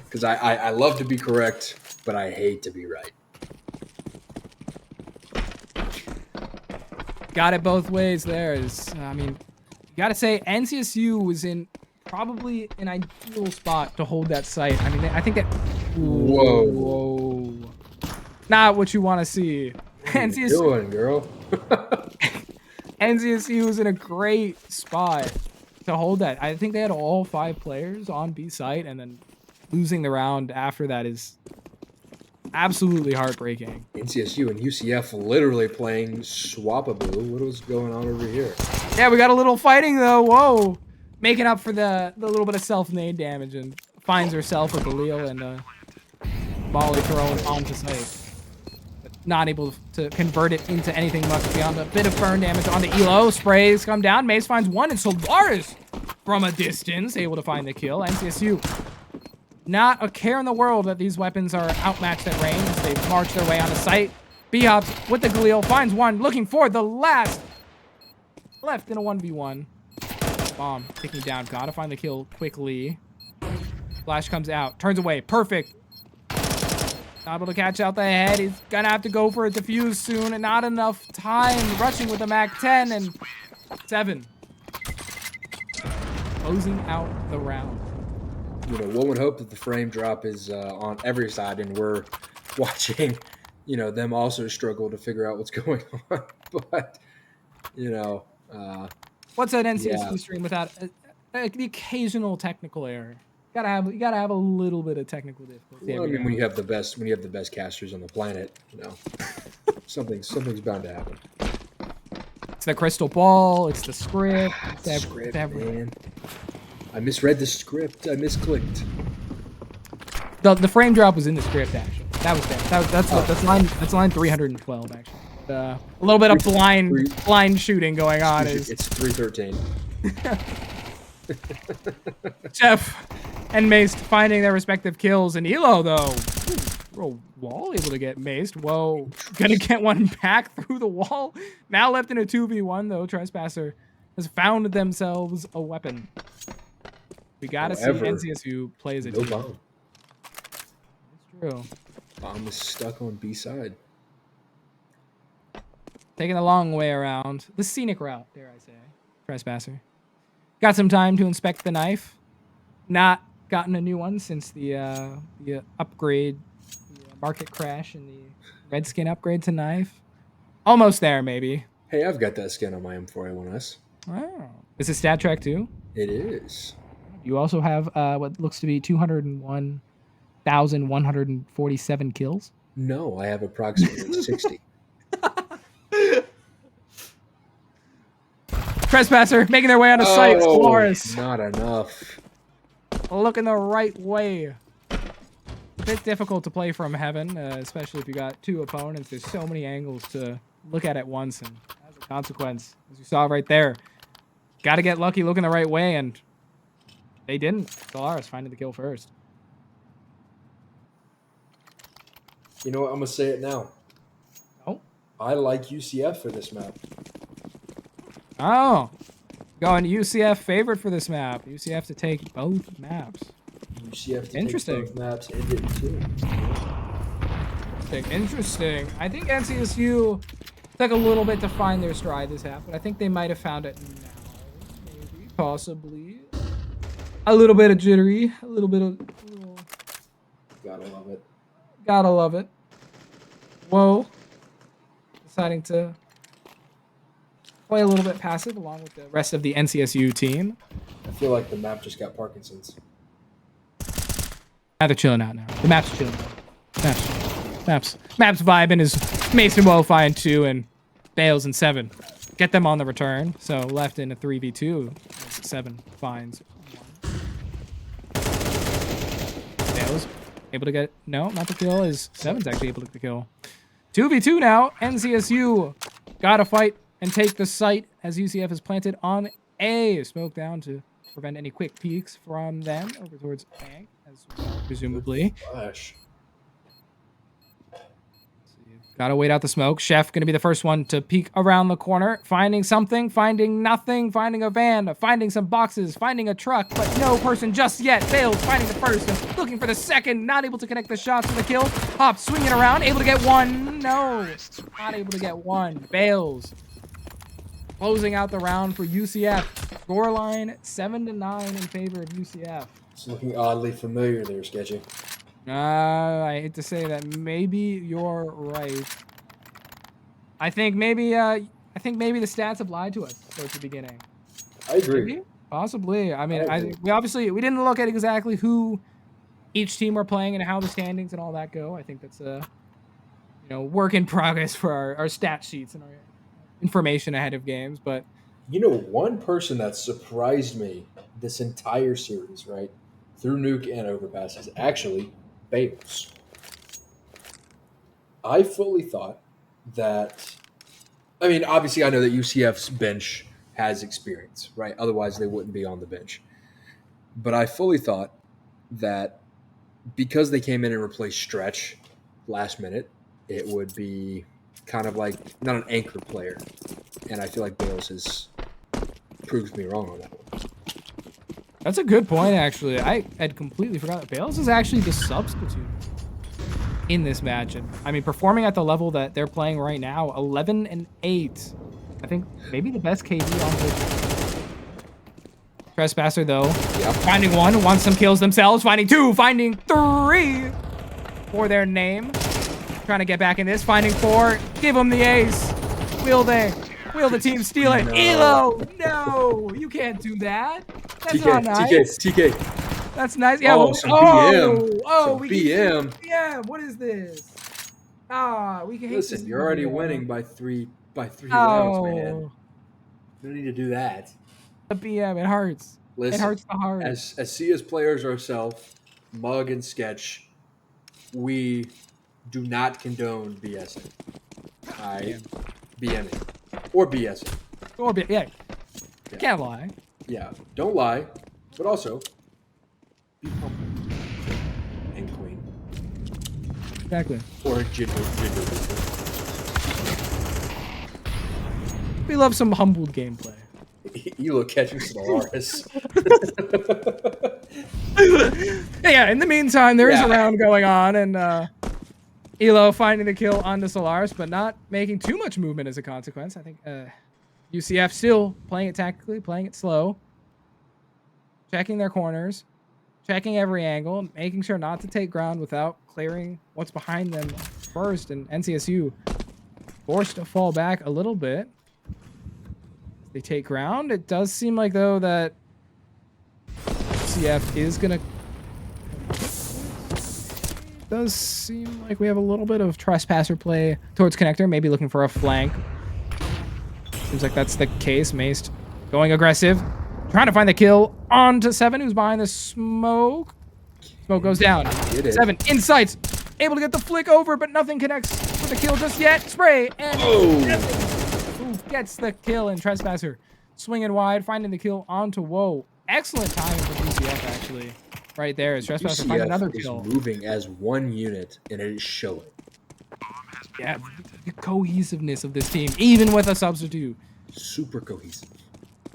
Because I love to be correct, but I hate to be right. Got it both ways there. I mean, you got to say NCSU was in probably an ideal spot to hold that site. I mean, I think that... Whoa. Not what you want to see. What are you doing, girl? NCSU was in a great spot to hold that. I think they had all 5 players on B site, and then losing the round after that is absolutely heartbreaking. NCSU and UCF literally playing swap-a-boo. What was going on over here? Yeah, we got a little fighting, though. Whoa. Making up for the little bit of self-made damage, and finds herself a Galil and Molly thrown onto site. But not able to convert it into anything much beyond a bit of burn damage onto Elo. Sprays come down. Mace finds 1, and Solaris from a distance able to find the kill. NCSU, not a care in the world that these weapons are outmatched at range as they march their way onto site. B-Hops with the Galil finds 1, looking for the last. Left in a 1v1. Bomb ticking down. Gotta find the kill quickly. Flash comes out. Turns away. Perfect. Not able to catch out the head. He's gonna have to go for a defuse soon, and not enough time. Rushing with the Mac 10 and 7. Closing out the round. You know, one would hope that the frame drop is on every side, and we're watching, you know, them also struggle to figure out what's going on. But, you know, what's an NCSU stream without the occasional technical error? You gotta have a little bit of technical difficulty. Well, I mean, when you have the best casters on the planet, you know, something's bound to happen. It's the crystal ball. It's the script. It's script, man. I misread the script. I misclicked. The frame drop was in the script, actually. That was there. That's line 312, actually. A little bit of blind shooting going on. It's 313. Jeff and Mace finding their respective kills, and Elo, though, through a wall, able to get maced. Whoa, gonna get one back through the wall. Now left in a 2v1 though. Trespasser has found themselves a weapon. We gotta see However, NCSU play as a no team. bomb. It's true. Bomb is stuck on B side. Taking the long way around. The scenic route, dare I say. Trespasser. Got some time to inspect the knife. Not gotten a new one since the upgrade, the market crash and the Redskin upgrade to knife. Almost there, maybe. Hey, I've got that skin on my M4A1S. Wow. Is it Stat Track too? It is. You also have what looks to be 201,147 kills. No, I have approximately 60. Trespasser making their way onto site. Flores Not enough. looking the right way. A bit difficult to play from heaven, especially if you got two opponents. There's so many angles to look at once, and as a consequence, as you saw right there, got to get lucky looking the right way, and they didn't. Solaris finding the kill first. You know what? I'm going to say it now. Oh. I like UCF for this map. Oh. Going UCF favorite for this map. UCF to take both maps. UCF to Interesting. take both maps and it too. Interesting. I think NCSU took a little bit to find their stride this half, but I think they might have found it now. Maybe, possibly. A little bit of jittery. A little bit of... Gotta love it. Gotta love it. Whoa. Deciding to play a little bit passive along with the rest of the NCSU team. I feel like the map just got Parkinson's. They're chilling out now. The map's chilling out. Map's vibing is Mason Wo-Fi in 2 and Bales in 7. Get them on the return. So left in a 3v2. 7 finds 1. Bales able to get... No, not the kill. Is 7's actually able to get the kill. 2v2 now. NCSU got to fight and take the site as UCF is planted on A. Smoke down to prevent any quick peeks from them over towards Bank as well, presumably. Flash. Gotta wait out the smoke. Chef gonna be the first one to peek around the corner. Finding something, finding nothing, finding a van, finding some boxes, finding a truck, but no person just yet. Bales finding the first and looking for the second. Not able to connect the shots for the kill. Hop swinging around, able to get one. No, not able to get one. Bales closing out the round for UCF. Scoreline 7-9 in favor of UCF. It's looking oddly familiar there, Sketchy. I hate to say that. Maybe you're right. I think maybe the stats have lied to us towards the beginning. I agree. Maybe? Possibly. I mean, I agree. we didn't look at exactly who each team were playing and how the standings and all that go. I think that's a work in progress for our stat sheets and our information ahead of games. But You know, one person that surprised me this entire series, right, through Nuke and Overpass, is actually Bales. I fully thought that, I mean, obviously I know that UCF's bench has experience, right? Otherwise they wouldn't be on the bench. But I fully thought that because they came in and replaced Stretch last minute, it would be kind of like not an anchor player. And I feel like Bales proves me wrong on that one. that's a good point, actually. I had completely forgot that Bales is actually the substitute in this match. And I mean, performing at the level that they're playing right now, 11-8. I think maybe the best KD on the Trespasser, though. Yeah. Finding one, wants some kills themselves. Finding 2, finding 3 for their name. Trying to get back in this. Finding 4. Give them the ace. Will the team steal it? No. Elo! No! You can't do that. That's not nice. TK. That's nice. Yeah. Oh, some BM. Oh, Some we can BM. BM. What is this? We can hate Listen, this you're already BM. winning by three rounds, man. Oh, You don't need to do that. the BM. It hurts. Listen, It hurts the heart. as CS players ourselves, Mug and Sketch, we do not condone BSing. BMing. Or BSing. Or yeah. Can't lie. Yeah, don't lie, but also be humble and clean. exactly. Or ginger. We love some humbled gameplay. Elo catching Solaris. Yeah, in the meantime, there is a Yeah. round going on, and Elo finding the kill onto Solaris, but not making too much movement as a consequence. I think UCF still playing it tactically, playing it slow, checking their corners, checking every angle, making sure not to take ground without clearing what's behind them first, and NCSU forced to fall back a little bit. They take ground. It does seem like, though, that UCF is going to... does seem like we have a little bit of trespasser play towards connector, maybe looking for a flank. Seems like that's the case. Maced going aggressive, trying to find the kill onto 7, who's behind the smoke. Smoke goes down. 7 insights, able to get the flick over, but nothing connects with the kill just yet. Spray, and who gets the kill, and trespasser swinging wide, finding the kill onto Woe. Excellent timing from UCF, actually. Right there, as Trespasser UCF finds another is kill. moving as one unit, and it is showing. Yeah, the cohesiveness of this team, even with a substitute. Super cohesive.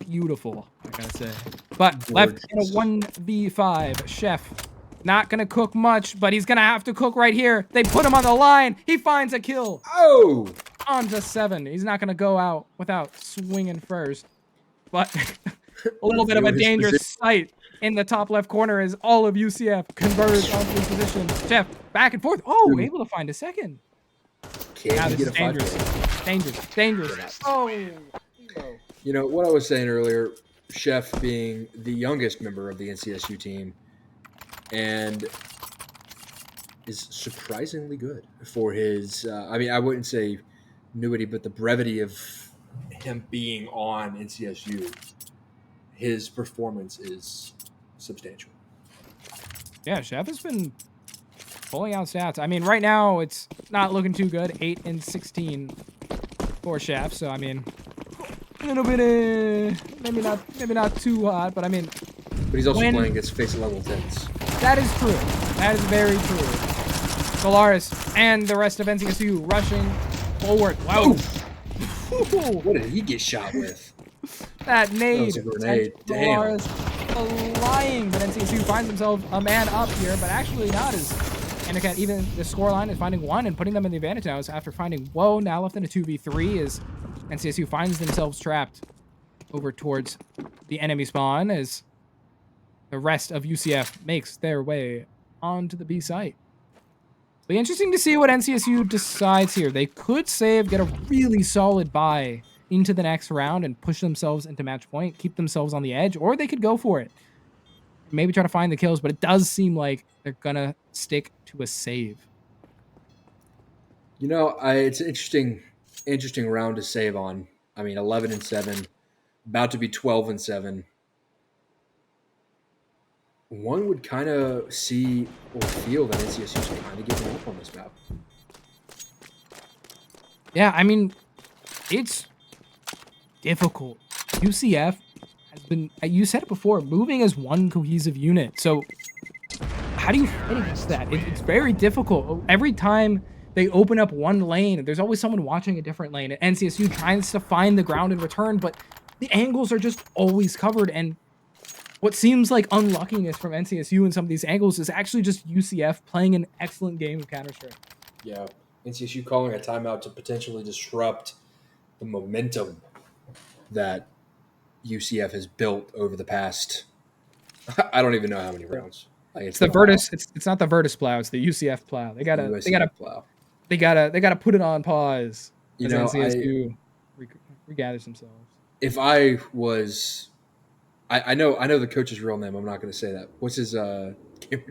Beautiful, I gotta say. But left in a 1v5. Chef, not gonna cook much, but he's gonna have to cook right here. They put him on the line. He finds a kill. Oh! Onto 7. He's not gonna go out without swinging first. But a little bit of a dangerous sight in the top left corner as all of UCF converge onto his position. Jeff, back and forth. Oh, able to find a second. Can he get a dangerous. Dangerous. Oh. You know, what I was saying earlier, Chef being the youngest member of the NCSU team and is surprisingly good for his, I mean, I wouldn't say newity, but the brevity of him being on NCSU. His performance is substantial. Yeah, Chef has been pulling out stats. I mean, right now it's not looking too good. 8 and 16 for Chef. So I mean, a little bit, maybe not too hot, but I mean. But he's also playing against face level 10s. That is true. That is very true. Solaris and the rest of NCSU rushing forward. Wow. What did he get shot with? That nade. That was a grenade. Damn. Flying, but NCSU finds themselves a man up here, but actually not as NECC. Even the scoreline is finding 1 and putting them in the advantage now. After finding Woe, now left in a 2v3 as NCSU finds themselves trapped over towards the enemy spawn as the rest of UCF makes their way onto the B site. Be interesting to see what NCSU decides here. They could save, get a really solid buy into the next round and push themselves into match point, keep themselves on the edge, or they could go for it. Maybe try to find the kills, but it does seem like they're gonna stick to a save. You know, it's an interesting round to save on. I mean, 11 and 7, about to be 12 and 7. One would kind of see or feel that NCSU is kind of giving up on this map. Yeah, I mean, it's difficult. UCF has been, you said it before, moving as one cohesive unit. So how do you fight against that? It's very difficult. Every time they open up one lane, there's always someone watching a different lane. And NCSU tries to find the ground in return, but the angles are just always covered. And what seems like unluckiness from NCSU in some of these angles is actually just UCF playing an excellent game of Counter-Strike. Yeah, NCSU calling a timeout to potentially disrupt the momentum that UCF has built over the past, I don't even know how many rounds. Like it's the Virtus. It's not the Virtus plow. It's the UCF plow. They gotta put it on pause. You know, NCSU regathers themselves. If I was, I know the coach's real name. I'm not going to say that. What's his gamer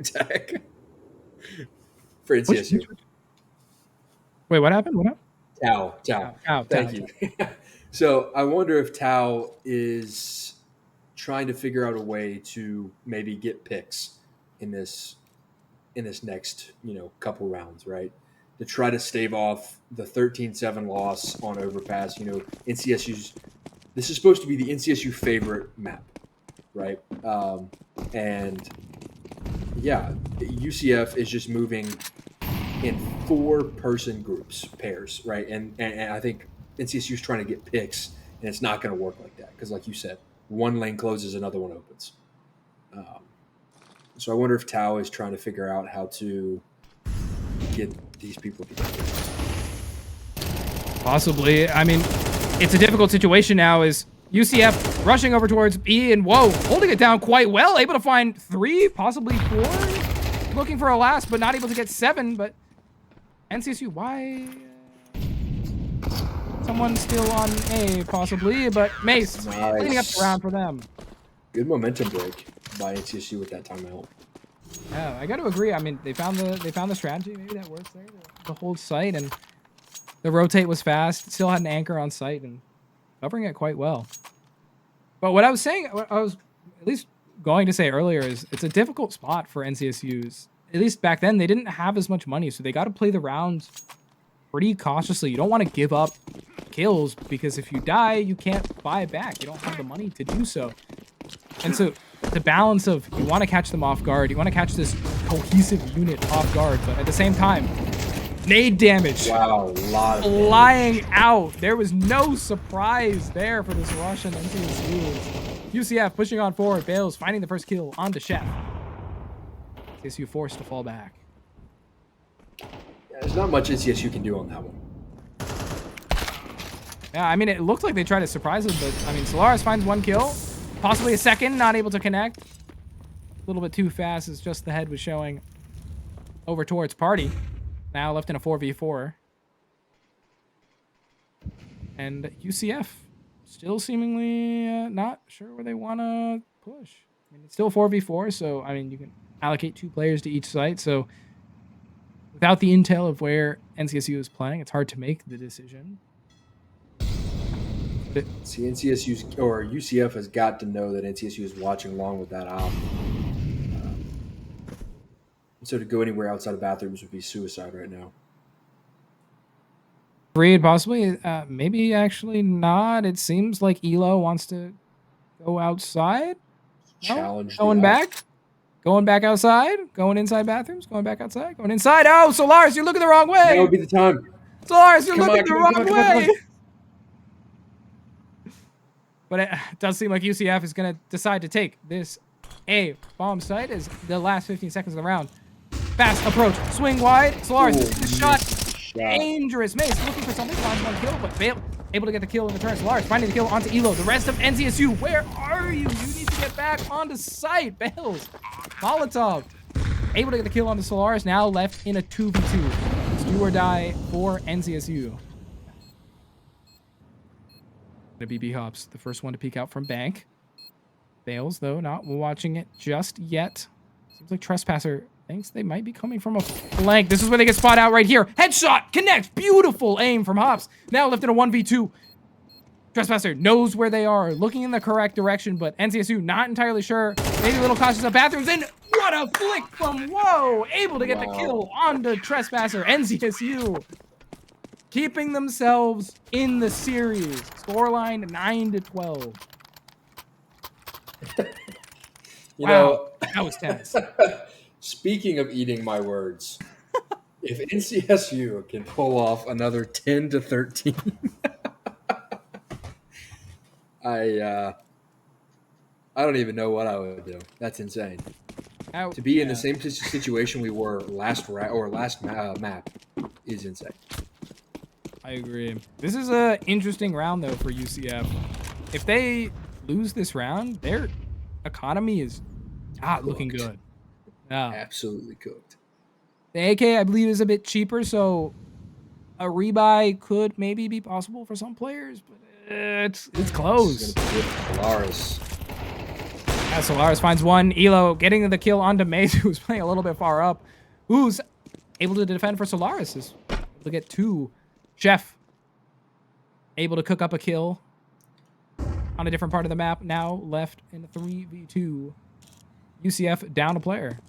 tag for NCSU? Wait, what happened? What happened? Tao. Thank you. So I wonder if Tao is trying to figure out a way to maybe get picks in this next, couple rounds, right? To try to stave off the 13-7 loss on Overpass. NCSU's, this is supposed to be the NCSU favorite map, right? And yeah, UCF is just moving in 4-person groups, pairs, right? And I think NCSU is trying to get picks, and it's not going to work like that because, like you said, one lane closes, another one opens. So I wonder if Tao is trying to figure out how to get these people together. Possibly. I mean, it's a difficult situation now. Is UCF rushing over towards B and whoa, holding it down quite well, able to find 3, possibly 4, looking for a last, but not able to get 7. But NCSU, why? Someone still on A, possibly, but Mace cleaning up the round for them. Good momentum break by NCSU with that timeout. Yeah, I got to agree. I mean, they found the strategy maybe that works there to hold site, and the rotate was fast. Still had an anchor on site and covering it quite well. But what I was saying, what I was at least going to say earlier is it's a difficult spot for NCSU's. At least back then, they didn't have as much money, so they got to play the rounds pretty cautiously. You don't want to give up kills because if you die, you can't buy it back. You don't have the money to do so. And so the balance of you want to catch them off guard, you want to catch this cohesive unit off guard, but at the same time, nade damage. Wow, a lot of flying out. There was no surprise there for this Russian NCSU. UCF pushing on forward. Bales finding the first kill onto Chef. NCSU forced to fall back. Yeah, there's not much NCSU can do on that one. Yeah, I mean, it looked like they tried to surprise him, but I mean, Solaris finds 1 kill. Possibly a second, not able to connect. A little bit too fast as just the head was showing over towards Party. Now left in a 4v4. And UCF still seemingly not sure where they want to push. I mean, it's still 4v4, so, I mean, you can allocate 2 players to each site. So without the intel of where NCSU is playing, it's hard to make the decision. See, NCSU's or UCF has got to know that NCSU is watching along with that op. So to go anywhere outside of bathrooms would be suicide right now. Agreed, possibly. Maybe actually not. It seems like Elo wants to go outside. No? Challenge. Going back? Going back outside? Going inside bathrooms? Going back outside? Going inside? Oh, Solaris, you're looking the wrong way! That would be the time. Solaris, you're looking the wrong way! But it does seem like UCF is going to decide to take this A bomb site as the last 15 seconds of the round. Fast approach, swing wide. Solaris, the shot, dangerous. Mace looking for something, finds 1 kill, but Bale able to get the kill in return. Solaris finding the kill onto Elo. The rest of NCSU, where are you? You need to get back onto site. Bales, Molotov, able to get the kill onto Solaris. Now left in a 2v2. It's do or die for NCSU. The BB Hops, the first one to peek out from Bank. Bales, though, not watching it just yet. Seems like Trespasser thinks they might be coming from a flank. This is where they get spot out right here. Headshot, connects, beautiful aim from Hops. Now left in a 1v2. Trespasser knows where they are, looking in the correct direction, but NCSU not entirely sure. Maybe a little cautious of bathrooms, and what a flick from Whoa! Able to get the kill onto Trespasser. NCSU keeping themselves in the series. Scoreline 9-12. You know, that was tense. Speaking of eating my words, if NCSU can pull off another 10-13, I don't even know what I would do. That's insane. To be in the same situation we were last map is insane. I agree. This is an interesting round, though, for UCF. If they lose this round, their economy is not looking good. No. Absolutely cooked. The AK, I believe, is a bit cheaper, so a rebuy could maybe be possible for some players, but it's close. Solaris. Yeah, Solaris finds 1. Elo getting the kill onto Maze, who's playing a little bit far up. Who's able to defend for Solaris. Is able to get 2. Chef able to cook up a kill on a different part of the map. Now left in a 3v2. UCF down a player.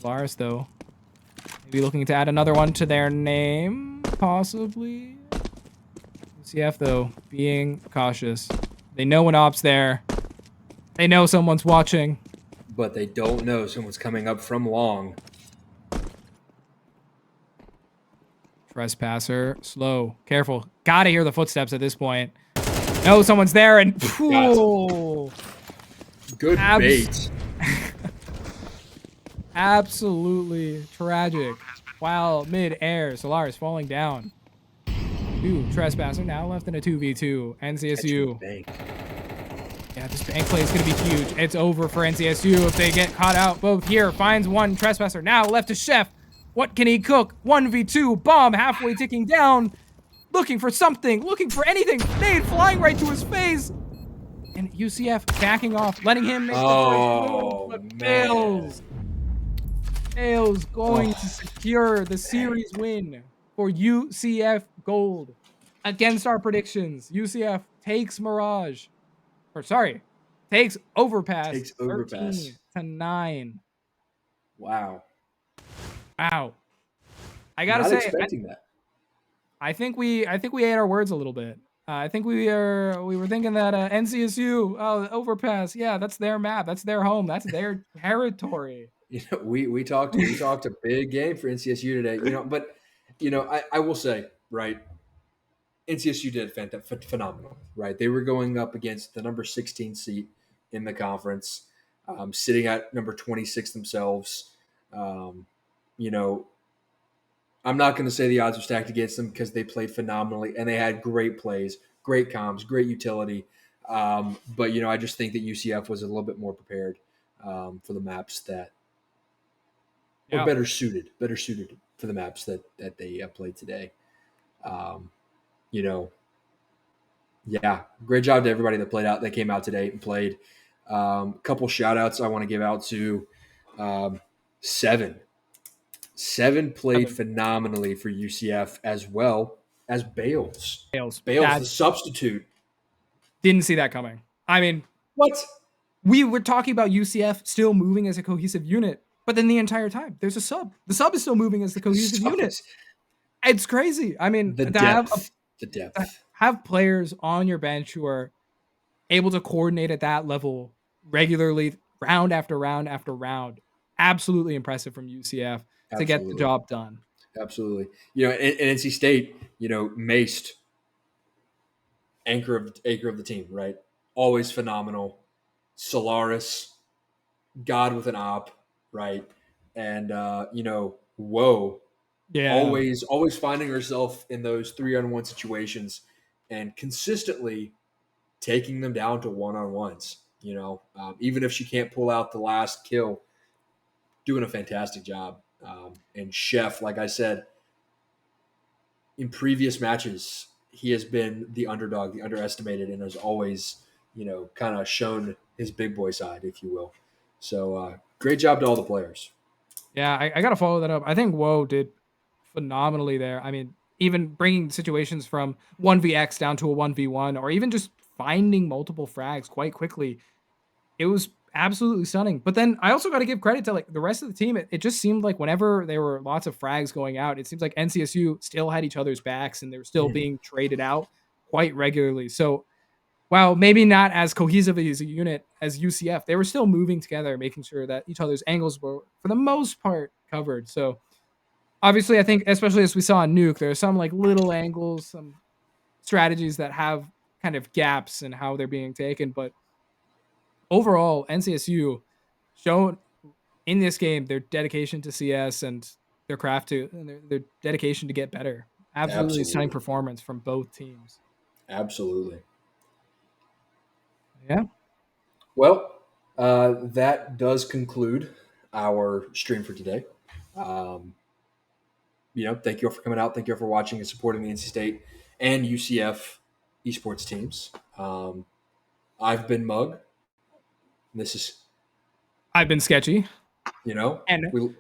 Solaris, though, maybe looking to add another one to their name, possibly. UCF, though, being cautious. They know when Op's there. They know someone's watching. But they don't know someone's coming up from long. Trespasser, slow, careful. Gotta hear the footsteps at this point. No, someone's there, and ooh, Good bait. absolutely tragic. While mid-air, Solaris falling down. Ooh, Trespasser now left in a 2v2. NCSU. Yeah, this bank play is going to be huge. It's over for NCSU if they get caught out both here. Finds one Trespasser. Now left to Chef. What can he cook? 1v2. Bomb halfway ticking down. Looking for something. Looking for anything. Nade flying right to his face. And UCF backing off. Letting him make the first move. But fails. Fails going to secure the series win for UCF Gold. Against our predictions, UCF takes Mirage. Takes Overpass. 13-9. Wow. I gotta say, not expecting that. I think we ate our words a little bit. I think we were thinking that NCSU Overpass, yeah, that's their map, that's their home, that's their territory. We talked a big game for NCSU today. But I will say, right, NCSU did phenomenal, right? They were going up against the number 16 seat in the conference, sitting at number 26 themselves. I'm not going to say the odds were stacked against them because they played phenomenally and they had great plays, great comms, great utility. But I just think that UCF was a little bit more prepared for the maps that were better suited for the maps that they played today. Great job to everybody that came out today and played. Couple shout outs I want to give out to Seven. Seven played phenomenally for UCF as well as Bales. Bales, the substitute. Didn't see that coming. I mean, what? We were talking about UCF still moving as a cohesive unit, but then the entire time there's a sub. The sub is still moving as the cohesive unit. It's crazy. I mean, the depth. Have players on your bench who are able to coordinate at that level regularly, round after round after round. Absolutely impressive from UCF to get the job done. Absolutely. And NC State, maced anchor of the team, right? Always phenomenal. Solaris, God with an op, right? And Woe. Yeah. Always finding herself in those 3-on-1 situations and consistently taking them down to 1-on-1s. Even if she can't pull out the last kill, doing a fantastic job. And Chef, like I said, in previous matches, he has been the underdog, the underestimated, and has always, kind of shown his big boy side, if you will. So great job to all the players. Yeah, I got to follow that up. I think Woe did phenomenally there. I mean, even bringing situations from 1vx down to a 1v1, or even just finding multiple frags quite quickly. It was absolutely stunning. But then I also got to give credit to the rest of the team. It just seemed like whenever there were lots of frags going out, it seems like NCSU still had each other's backs and they were still being traded out quite regularly. So while maybe not as cohesive as a unit as UCF, they were still moving together, making sure that each other's angles were, for the most part, covered. So obviously, I think, especially as we saw in Nuke, there are some little angles, some strategies that have kind of gaps in how they're being taken. But overall, NCSU shown in this game their dedication to CS and their craft and their dedication to get better. Absolutely stunning performance from both teams. Absolutely. Yeah. Well, that does conclude our stream for today. Thank you all for coming out. Thank you all for watching and supporting the NC State and UCF esports teams. I've been Mug. I've been Sketchy. And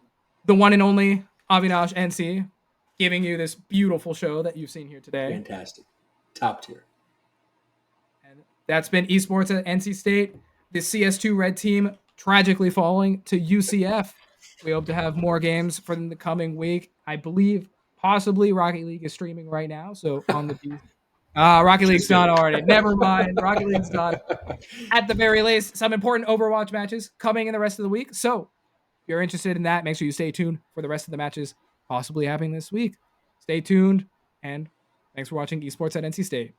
the one and only Avinash NC giving you this beautiful show that you've seen here today. Fantastic. Top tier. And that's been esports at NC State. The CS2 red team tragically falling to UCF. We hope to have more games for the coming week. I believe possibly Rocket League is streaming right now. So on the beat. Rocket League's done already. Never mind. Rocket League's done. At the very least, some important Overwatch matches coming in the rest of the week. So if you're interested in that, make sure you stay tuned for the rest of the matches possibly happening this week. Stay tuned, and thanks for watching Esports at NC State.